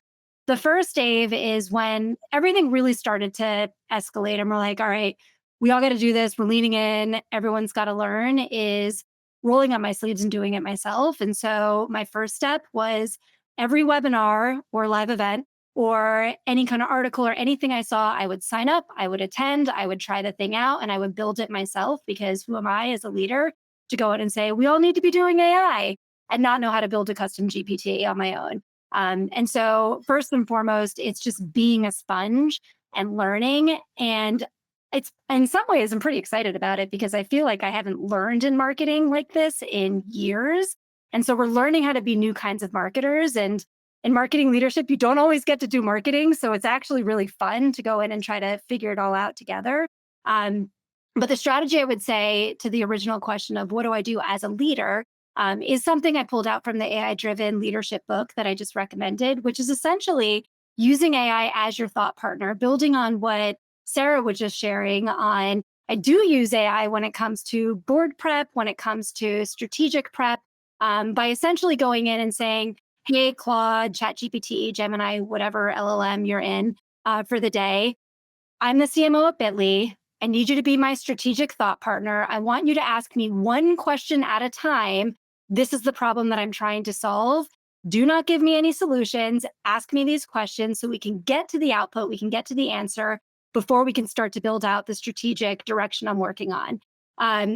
The first, Dave, is when everything really started to escalate and we're like, all right, we all got to do this. We're leaning in. Everyone's got to learn, is rolling up my sleeves and doing it myself. And so my first step was every webinar or live event or any kind of article or anything I saw, I would sign up, I would attend, I would try the thing out, and I would build it myself because who am I as a leader to go in and say, we all need to be doing AI and not know how to build a custom GPT on my own. And so, first and foremost, it's just being a sponge and learning. And it's in some ways, I'm pretty excited about it because I feel like I haven't learned in marketing like this in years. And so we're learning how to be new kinds of marketers. And in marketing leadership, you don't always get to do marketing. So it's actually really fun to go in and try to figure it all out together. Um, but the strategy I would say to the original question of what do I do as a leader is something I pulled out from the AI driven leadership book that I just recommended, which is essentially using AI as your thought partner, building on what Sara was just sharing on. I do use AI when it comes to board prep, when it comes to strategic prep, by essentially going in and saying, hey, Claude, ChatGPT, Gemini, whatever LLM you're in for the day, I'm the CMO at Bitly. I need you to be my strategic thought partner. I want you to ask me one question at a time. This is the problem that I'm trying to solve. Do not give me any solutions. Ask me these questions so we can get to the output, we can get to the answer before we can start to build out the strategic direction I'm working on.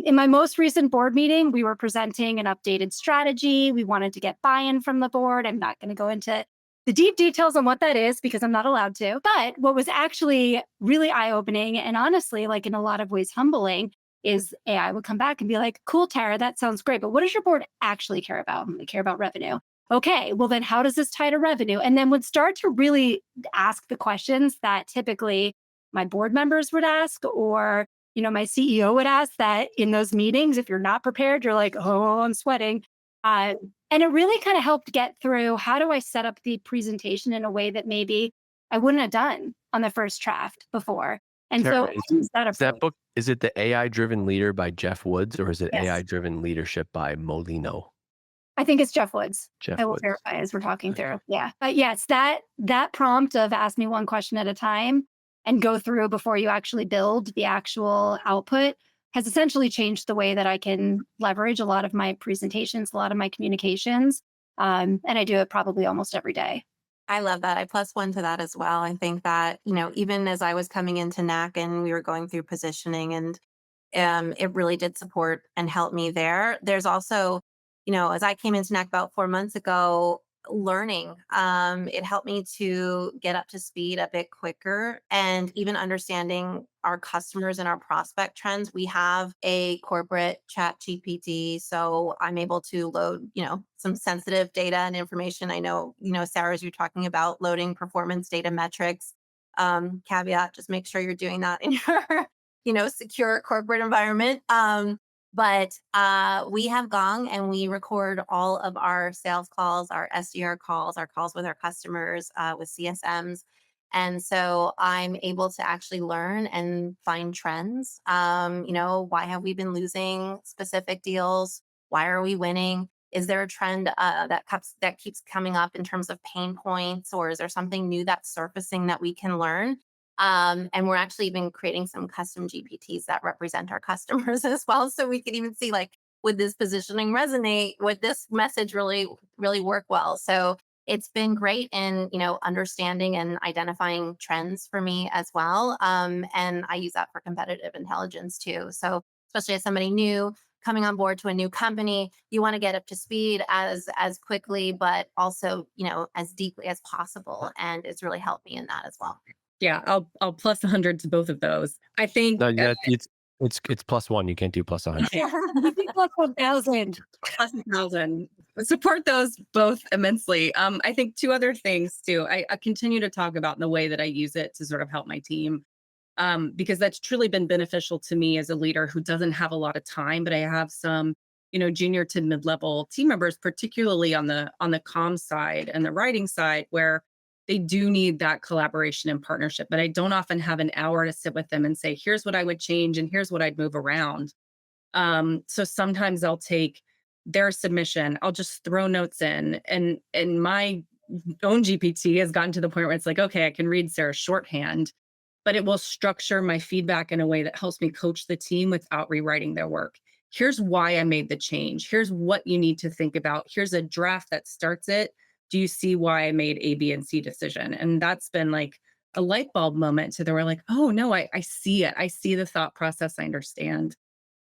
In my most recent board meeting, we were presenting an updated strategy. We wanted to get buy in from the board. I'm not going to go into the deep details on what that is because I'm not allowed to. But what was actually really eye opening and honestly, like in a lot of ways, humbling is AI would come back and be like, cool, Tara, that sounds great. But what does your board actually care about? They care about revenue. Okay, well, then how does this tie to revenue? And then would start to really ask the questions that typically my board members would ask or my CEO would ask that in those meetings. If you're not prepared, you're like, oh, I'm sweating. Uh, and it really kind of helped get through how do I set up the presentation in a way that maybe I wouldn't have done on the first draft before. And Tara, so I use that is that approach. book, is it the AI Driven Leader by Jeff Woods, or is it AI Yes. Driven Leadership by Molino? I think it's Jeff Woods. I Jeff will Woods. verify as we're talking Okay. through. Yeah. But yes, that prompt of ask me one question at a time and go through before you actually build the actual output has essentially changed the way that I can leverage a lot of my presentations, a lot of my communications. And I do it probably almost every day. I love that. I plus one to that as well. I think that, even as I was coming into Knack and we were going through positioning and it really did support and help me there. There's also, as I came into Knack about 4 months ago, learning, it helped me to get up to speed a bit quicker and even understanding our customers and our prospect trends. We have a corporate chat GPT, so I'm able to load, some sensitive data and information. I know, Sarah, as you're talking about loading performance data metrics, caveat, just make sure you're doing that in your secure corporate environment. But we have Gong and we record all of our sales calls, our SDR calls, our calls with our customers, with CSMs. And so I'm able to actually learn and find trends. Why have we been losing specific deals? Why are we winning? Is there a trend that keeps coming up in terms of pain points, or is there something new that's surfacing that we can learn? And we're actually even creating some custom GPTs that represent our customers as well. So we can even see like, would this positioning resonate? Would this message really, really work well? So it's been great in, understanding and identifying trends for me as well. And I use that for competitive intelligence too. So especially as somebody new coming on board to a new company, you want to get up to speed as quickly, but also, as deeply as possible. And it's really helped me in that as well. Yeah, I'll plus 100 to both of those. I think No, yeah, it's plus one. You can't do plus 100. Plus 1,000. plus 1,000. Support those both immensely. I think two other things too. I continue to talk about the way that I use it to sort of help my team, because that's truly been beneficial to me as a leader who doesn't have a lot of time, but I have some, junior to mid-level team members, particularly on the comm side and the writing side, where they do need that collaboration and partnership. But I don't often have an hour to sit with them and say, here's what I would change and here's what I'd move around. So sometimes I'll take their submission, I'll just throw notes in, and my own GPT has gotten to the point where it's like, okay, I can read Sarah's shorthand, but it will structure my feedback in a way that helps me coach the team without rewriting their work. Here's why I made the change. Here's what you need to think about. Here's a draft that starts it. Do you see why I made A, B, and C decision? And that's been like a light bulb moment to where we're like, oh no, I see it. I see the thought process. I understand.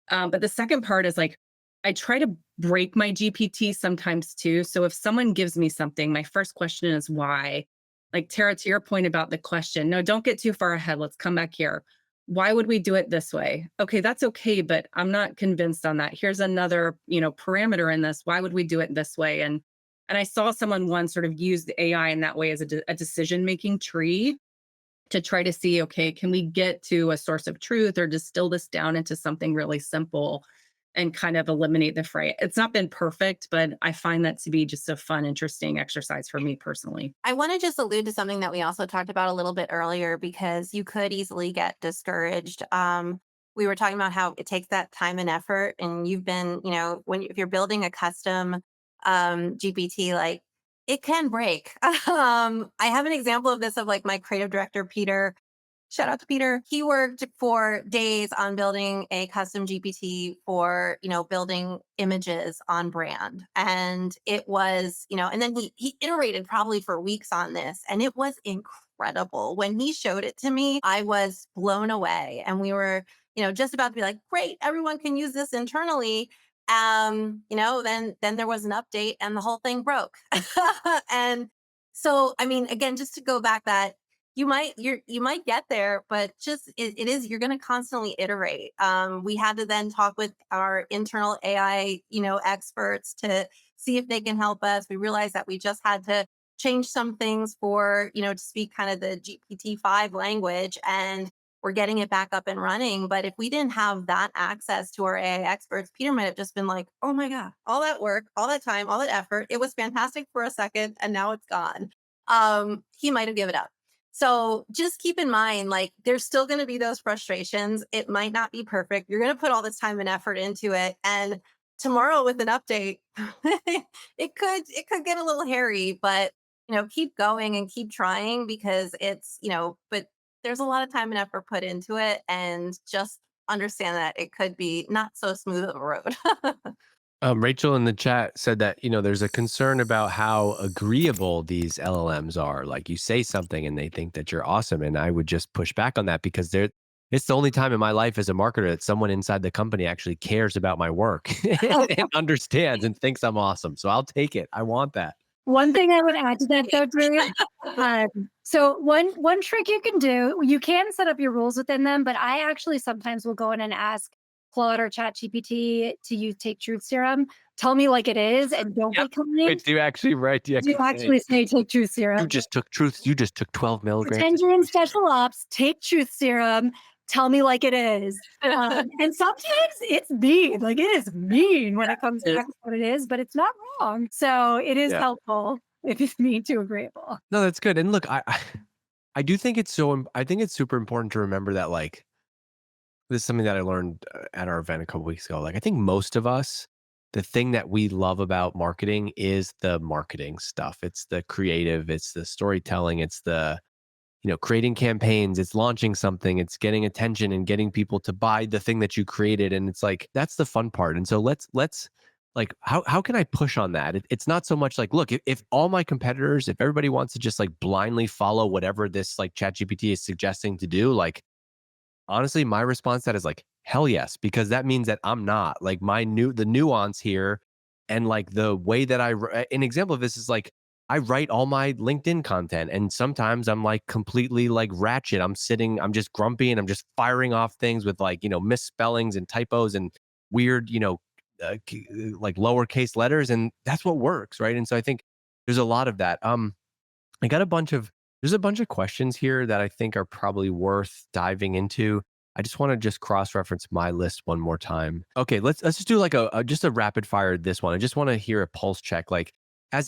But the second part is like, I try to break my GPT sometimes too. So if someone gives me something, my first question is why. Like Tara, to your point about the question, no, don't get too far ahead. Let's come back here. Why would we do it this way? Okay, that's okay, but I'm not convinced on that. Here's another, parameter in this. Why would we do it this way? And I saw someone once sort of use the AI in that way as a decision-making tree to try to see, okay, can we get to a source of truth or distill this down into something really simple and kind of eliminate the fray? It's not been perfect, but I find that to be just a fun, interesting exercise for me personally. I want to just allude to something that we also talked about a little bit earlier because you could easily get discouraged. We were talking about how it takes that time and effort, and you've been, if you're building a custom GPT, like it can break. I have an example of this of like my creative director Peter. Shout out to Peter. He worked for days on building a custom GPT for, building images on brand. And it was, and then he iterated probably for weeks on this, and it was incredible. When he showed it to me, I was blown away. And we were, just about to be like, great, everyone can use this internally. Then there was an update and the whole thing broke. And so, I mean, again, just to go back, that you might get there, but just it is, you're going to constantly iterate. We had to then talk with our internal AI experts to see if they can help us. We realized that we just had to change some things for to speak kind of the GPT-5 language, and we're getting it back up and running. But if we didn't have that access to our AI experts, Peter might have just been like, oh my god, all that work, all that time, all that effort, it was fantastic for a second and now it's gone. He might have given up. So just keep in mind, like, there's still going to be those frustrations. It might not be perfect. You're going to put all this time and effort into it. And tomorrow with an update, it could get a little hairy, but keep going and keep trying, because but there's a lot of time and effort put into it, and just understand that it could be not so smooth of a road. Rachel in the chat said that, there's a concern about how agreeable these LLMs are. Like you say something and they think that you're awesome. And I would just push back on that, because it's the only time in my life as a marketer that someone inside the company actually cares about my work and understands and thinks I'm awesome. So I'll take it. I want that. One thing I would add to that, though, Drew. So one trick you can do, you can set up your rules within them, but I actually sometimes will go in and ask Claude or ChatGPT to use take truth serum. Tell me like it is, and don't be kind. Wait, do you actually write? Do you actually say take truth serum? You just took truth. You just took 12 milligrams. Pretend you're in special ops. Take truth serum. Tell me like it is. And sometimes it's mean. Like, it is mean when it comes back to what it is, but it's not wrong. So it is helpful if it's mean to agreeable. No, that's good. And look, I do think I think it's super important to remember that, like, this is something that I learned at our event a couple weeks ago. Like, I think most of us, the thing that we love about marketing is the marketing stuff. It's the creative, it's the storytelling, it's the, creating campaigns, it's launching something, it's getting attention and getting people to buy the thing that you created. And it's like, that's the fun part. And so let's like, how can I push on that? It's not so much like, look, if all my competitors, if everybody wants to just like blindly follow whatever this like ChatGPT is suggesting to do, like, honestly, my response to that is like, hell yes, because that means that I'm not like the nuance here. And like the way that an example of this is like, I write all my LinkedIn content, and sometimes I'm like completely like ratchet. I'm just grumpy and I'm just firing off things with like, misspellings and typos and weird, like lowercase letters. And that's what works. Right. And so I think there's a lot of that. I got there's a bunch of questions here that I think are probably worth diving into. I just want to just cross-reference my list one more time. Okay, let's just do like just a rapid fire this one. I just want to hear a pulse check. Like,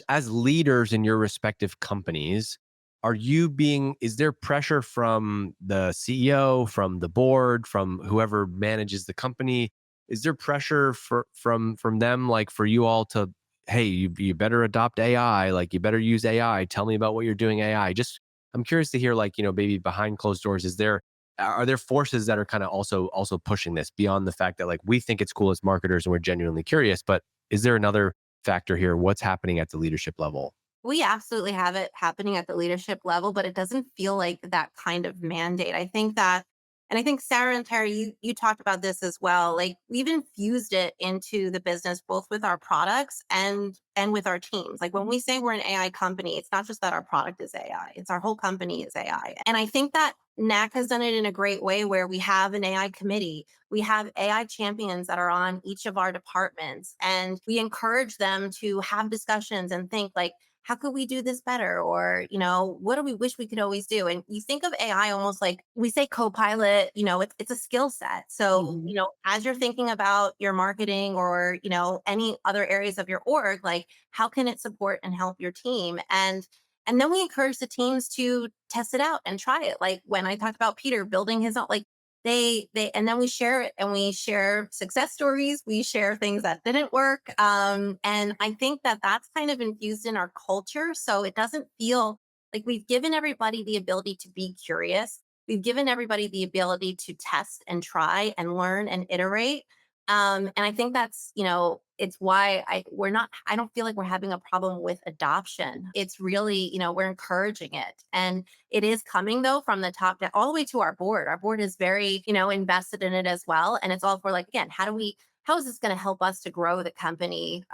as leaders in your respective companies, is there pressure from the CEO, from the board, from whoever manages the company? Is there pressure from them, like, for you all to, hey, you better adopt AI, like, you better use AI, tell me about what you're doing AI? Just, I'm curious to hear, like, maybe behind closed doors, are there forces that are kind of also pushing this beyond the fact that, like, we think it's cool as marketers and we're genuinely curious, but is there another factor here? What's happening at the leadership level? We absolutely have it happening at the leadership level, but it doesn't feel like that kind of mandate. And I think Sarah and Terry, you talked about this as well. Like, we've infused it into the business, both with our products and with our teams. Like, when we say we're an AI company, it's not just that our product is AI; it's our whole company is AI. And I think that Knack has done it in a great way, where we have an AI committee, we have AI champions that are on each of our departments, and we encourage them to have discussions and think like, how could we do this better? Or, what do we wish we could always do? And you think of AI almost like, we say co-pilot, it's a skill set. So, as you're thinking about your marketing or, any other areas of your org, like, how can it support and help your team? And then we encourage the teams to test it out and try it. Like, when I talked about Peter building his own, like, and then we share it, and we share success stories, we share things that didn't work. And I think that that's kind of infused in our culture, so it doesn't feel like, we've given everybody the ability to be curious. we've given everybody the ability to test and try and learn and iterate. And I think that's, it's why I don't feel like we're having a problem with adoption. It's really, we're encouraging it. And it is coming though from the top down all the way to our board. Our board is very, invested in it as well. And it's all for like, again, how is this going to help us to grow the company?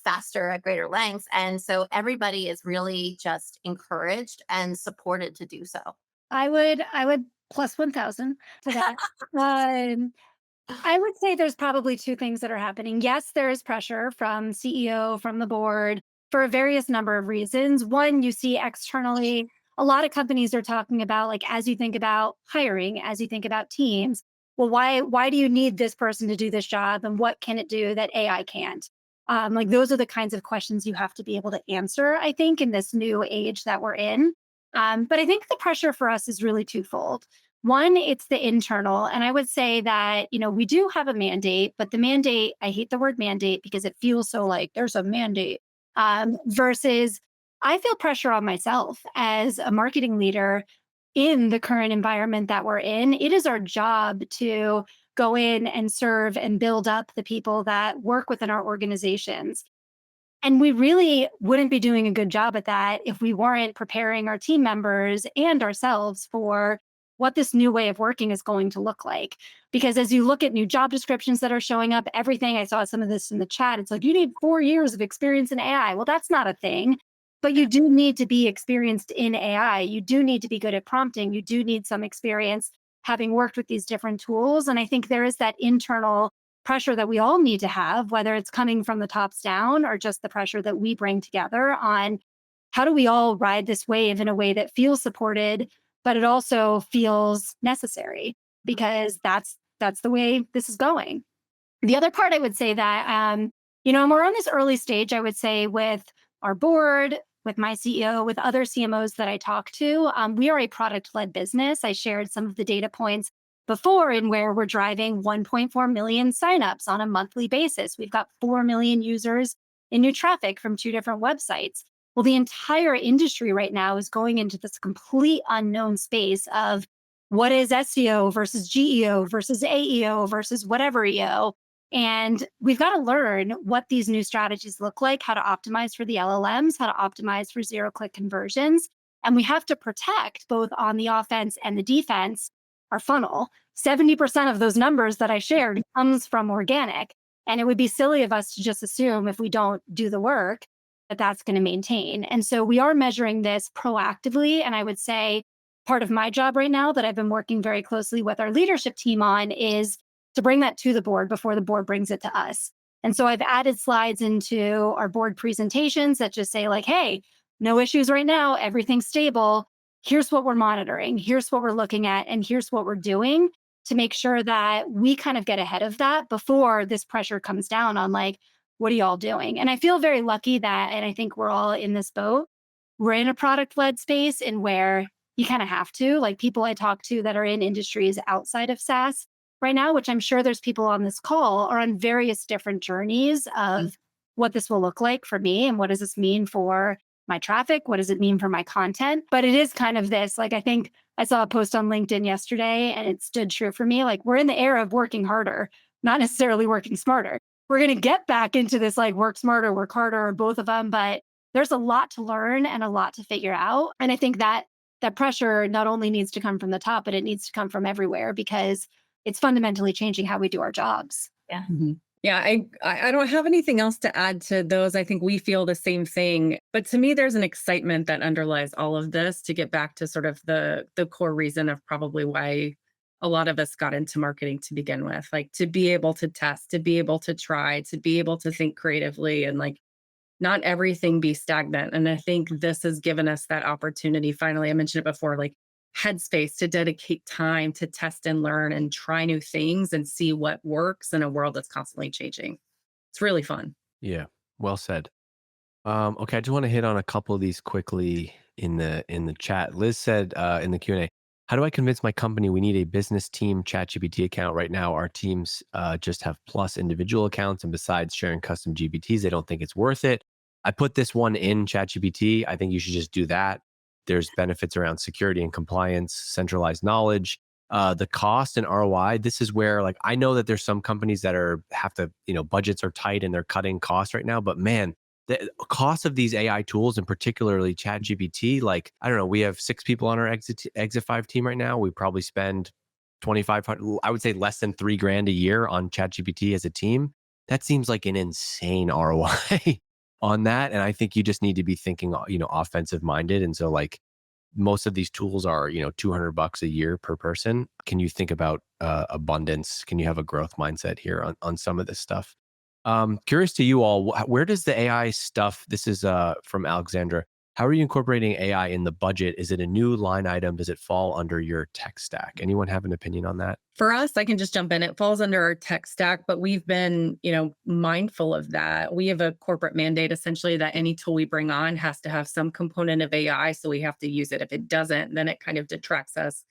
Faster at greater lengths. And so everybody is really just encouraged and supported to do so. I would plus 1,000 to that. Um, I would say there's probably two things that are happening. Yes, there is pressure from CEO, from the board for a various number of reasons. One, you see externally, a lot of companies are talking about like as you think about hiring, as you think about teams, well, why do you need this person to do this job and what can it do that AI can't? Like those are the kinds of questions you have to be able to answer, I think, in this new age that we're in. But I think the pressure for us is really twofold. One, it's the internal. And I would say that, we do have a mandate, but the mandate, I hate the word mandate because it feels so like there's a mandate versus I feel pressure on myself as a marketing leader in the current environment that we're in. It is our job to go in and serve and build up the people that work within our organizations. And we really wouldn't be doing a good job at that if we weren't preparing our team members and ourselves for what this new way of working is going to look like. Because as you look at new job descriptions that are showing up, everything, I saw some of this in the chat, it's like, you need 4 years of experience in AI. Well, that's not a thing. But you do need to be experienced in AI. You do need to be good at prompting. You do need some experience having worked with these different tools. And I think there is that internal pressure that we all need to have, whether it's coming from the tops down or just the pressure that we bring together on how do we all ride this wave in a way that feels supported, but it also feels necessary because that's the way this is going. The other part I would say that, and we're on this early stage, I would say, with our board, with my CEO, with other CMOs that I talk to. We are a product led business. I shared some of the data points before in where we're driving 1.4 million signups on a monthly basis. We've got 4 million users in new traffic from 2 different websites. Well, the entire industry right now is going into this complete unknown space of what is SEO versus GEO versus AEO versus whatever EO. And we've got to learn what these new strategies look like, how to optimize for the LLMs, how to optimize for zero-click conversions. And we have to protect both on the offense and the defense our funnel. 70% of those numbers that I shared comes from organic. And it would be silly of us to just assume if we don't do the work that that's going to maintain. And so we are measuring this proactively. And I would say part of my job right now that I've been working very closely with our leadership team on is to bring that to the board before the board brings it to us. And so I've added slides into our board presentations that just say like, hey, no issues right now, everything's stable. Here's what we're monitoring, here's what we're looking at, and here's what we're doing to make sure that we kind of get ahead of that before this pressure comes down on like, what are y'all doing? And I feel very lucky that, and I think we're all in this boat, we're in a product led space and where you kind of have to, like people I talk to that are in industries outside of SaaS right now, which I'm sure there's people on this call are on various different journeys of what this will look like for me and what does this mean for my traffic? What does it mean for my content? But it is kind of this, like, I think I saw a post on LinkedIn yesterday and it stood true for me. Like, we're in the era of working harder, not necessarily working smarter. We're going to get back into this, like, work smarter, work harder, or both of them. But there's a lot to learn and a lot to figure out. And I think that pressure not only needs to come from the top, but it needs to come from everywhere because it's fundamentally changing how we do our jobs. Yeah. Mm-hmm. Yeah, I don't have anything else to add to those. I think we feel the same thing. But to me, there's an excitement that underlies all of this to get back to sort of the core reason of probably why a lot of us got into marketing to begin with, like to be able to test, to be able to try, to be able to think creatively and like not everything be stagnant. And I think this has given us that opportunity. Finally, I mentioned it before, like headspace to dedicate time to test and learn and try new things and see what works in a world that's constantly changing. It's really fun. Yeah, well said. Okay, I just want to hit on a couple of these quickly in the chat. Liz said in the Q&A, how do I convince my company we need a business team ChatGPT account? Right now, our teams just have plus individual accounts, and besides sharing custom GPTs, they don't think it's worth it. I put this one in ChatGPT. I think you should just do that. there's benefits around security and compliance, centralized knowledge. The cost and ROI, this is where like I know that there's some companies that have to, budgets are tight and they're cutting costs right now. But man, the cost of these AI tools and particularly ChatGPT, like I don't know, we have 6 people on our Exit 5 team right now. We probably spend 2,500, I would say less than 3 grand a year on ChatGPT as a team. That seems like an insane ROI on that. And I think you just need to be thinking, offensive minded. And so like most of these tools are, $200 a year per person. Can you think about abundance? Can you have a growth mindset here on some of this stuff? Curious to you all, where does the AI stuff, this is from Alexandra, how are you incorporating AI in the budget? Is it a new line item? Does it fall under your tech stack? Anyone have an opinion on that? For us, I can just jump in. It falls under our tech stack, but we've been, mindful of that. We have a corporate mandate essentially that any tool we bring on has to have some component of AI. So we have to use it. If it doesn't, then it kind of detracts us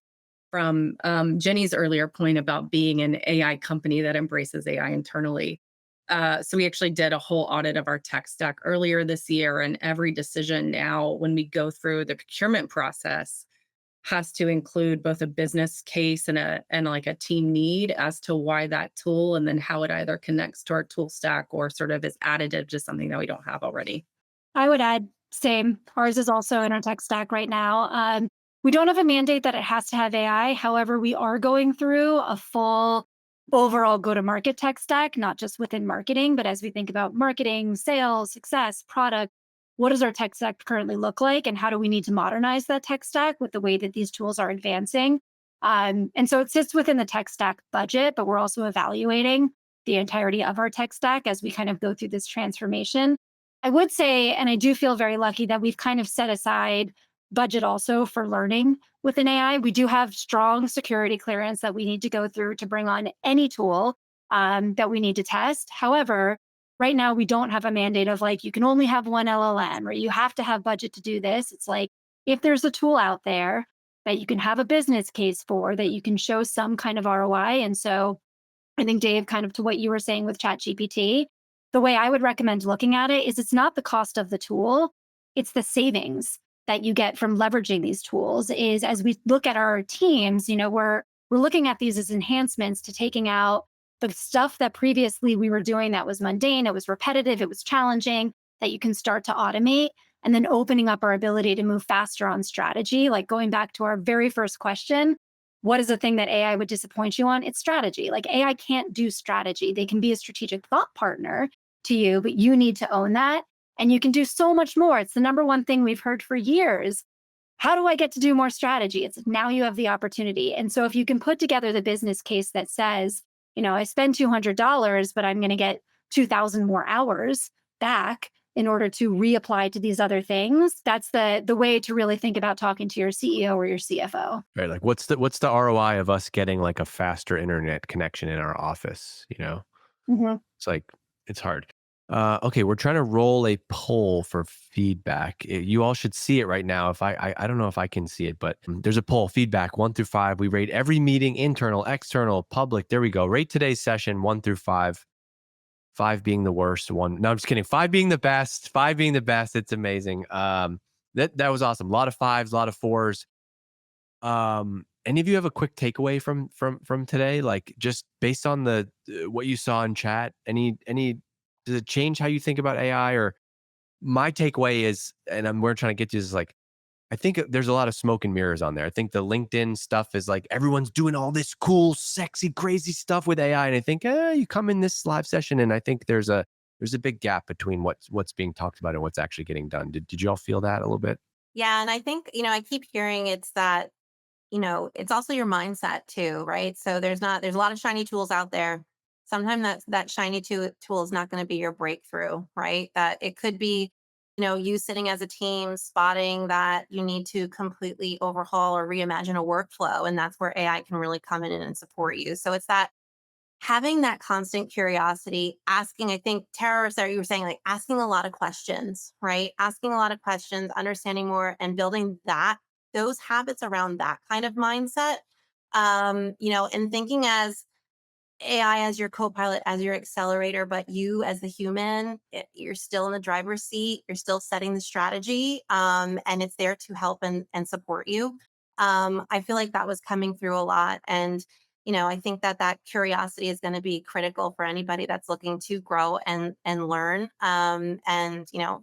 from Jenny's earlier point about being an AI company that embraces AI internally. So we actually did a whole audit of our tech stack earlier this year, and every decision now, when we go through the procurement process, has to include both a business case and like a team need as to why that tool, and then how it either connects to our tool stack or sort of is additive to something that we don't have already. I would add, same. Ours is also in our tech stack right now. We don't have a mandate that it has to have AI. However, we are going through a full overall go-to-market tech stack, not just within marketing, but as we think about marketing, sales, success, product, what does our tech stack currently look like? And how do we need to modernize that tech stack with the way that these tools are advancing? And so it sits within the tech stack budget, but we're also evaluating the entirety of our tech stack as we kind of go through this transformation. I would say, and I do feel very lucky that we've kind of set aside budget also for learning within AI. We do have strong security clearance that we need to go through to bring on any tool that we need to test. However, right now we don't have a mandate of like, you can only have one LLM or you have to have budget to do this. It's like, if there's a tool out there that you can have a business case for, that you can show some kind of ROI. And so I think, Dave, kind of to what you were saying with ChatGPT, the way I would recommend looking at it is it's not the cost of the tool, it's the savings that you get from leveraging these tools. Is as we look at our teams, we're looking at these as enhancements to taking out the stuff that previously we were doing that was mundane, it was repetitive, it was challenging, that you can start to automate, and then opening up our ability to move faster on strategy. Like going back to our very first question, what is the thing that AI would disappoint you on? It's strategy. Like AI can't do strategy. They can be a strategic thought partner to you, but you need to own that. And you can do so much more. It's the number one thing we've heard for years. How do I get to do more strategy? It's now you have the opportunity. And so if you can put together the business case that says, I spend $200, but I'm going to get 2,000 more hours back in order to reapply to these other things, that's the way to really think about talking to your CEO or your CFO. Right. Like what's the ROI of us getting like a faster internet connection in our office? Mhm. It's like, it's hard. Okay, we're trying to roll a poll for feedback. You all should see it right now. If I don't know if I can see it, but there's a poll, feedback 1 through 5. We rate every meeting, internal, external, public. There we go. Rate today's session 1 through 5. 5 being the worst. One, no, I'm just kidding. 5 being the best. 5 being the best. It's amazing. That was awesome. A lot of 5s, a lot of 4s. Any of you have a quick takeaway from today? Like just based on the what you saw in chat. Any does it change how you think about AI? Or my takeaway is, and we're trying to get to, is like I think there's a lot of smoke and mirrors on there. I think the LinkedIn stuff is like everyone's doing all this cool, sexy, crazy stuff with AI, and I think you come in this live session, and I think there's a big gap between what's being talked about and what's actually getting done. Did you all feel that a little bit? Yeah, and I think, I keep hearing it's that, it's also your mindset too, right? So there's a lot of shiny tools out there. Sometimes that shiny tool is not going to be your breakthrough, right? That it could be, you sitting as a team spotting that you need to completely overhaul or reimagine a workflow. And that's where AI can really come in and support you. So it's that having that constant curiosity, asking, I think Tara or Sarah, you were saying like asking a lot of questions, right? Asking a lot of questions, understanding more and building those habits around that kind of mindset. And thinking as AI as your co-pilot, as your accelerator, but you as the human, you're still in the driver's seat. You're still setting the strategy, and it's there to help and support you. I feel like that was coming through a lot, and I think that that curiosity is going to be critical for anybody that's looking to grow and learn. And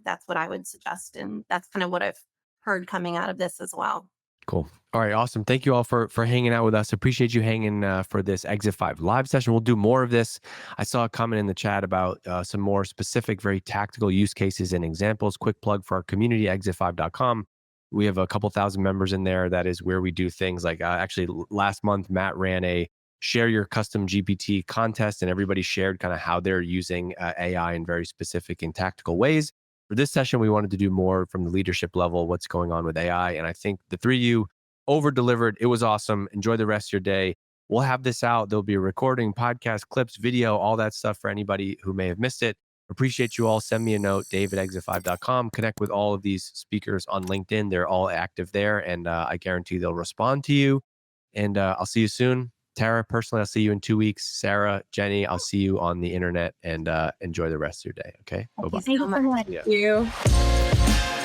that's what I would suggest, and that's kind of what I've heard coming out of this as well. Cool. All right. Awesome. Thank you all for hanging out with us. Appreciate you hanging for this Exit 5 live session. We'll do more of this. I saw a comment in the chat about some more specific, very tactical use cases and examples. Quick plug for our community, exit5.com. We have a couple thousand members in there. That is where we do things like actually last month, Matt ran a share your custom GPT contest, and everybody shared kind of how they're using AI in very specific and tactical ways. For this session, we wanted to do more from the leadership level, what's going on with AI. And I think the three of you over delivered. It was awesome. Enjoy the rest of your day. We'll have this out. There'll be a recording, podcast, clips, video, all that stuff for anybody who may have missed it. Appreciate you all. Send me a note, dave@exit5.com. Connect with all of these speakers on LinkedIn. They're all active there, and I guarantee they'll respond to you. And I'll see you soon. Tara, personally, I'll see you in 2 weeks. Sarah, Jenny, I'll see you on the internet, and enjoy the rest of your day. Okay. Thank Bye-bye. you so much. Yeah. Thank you.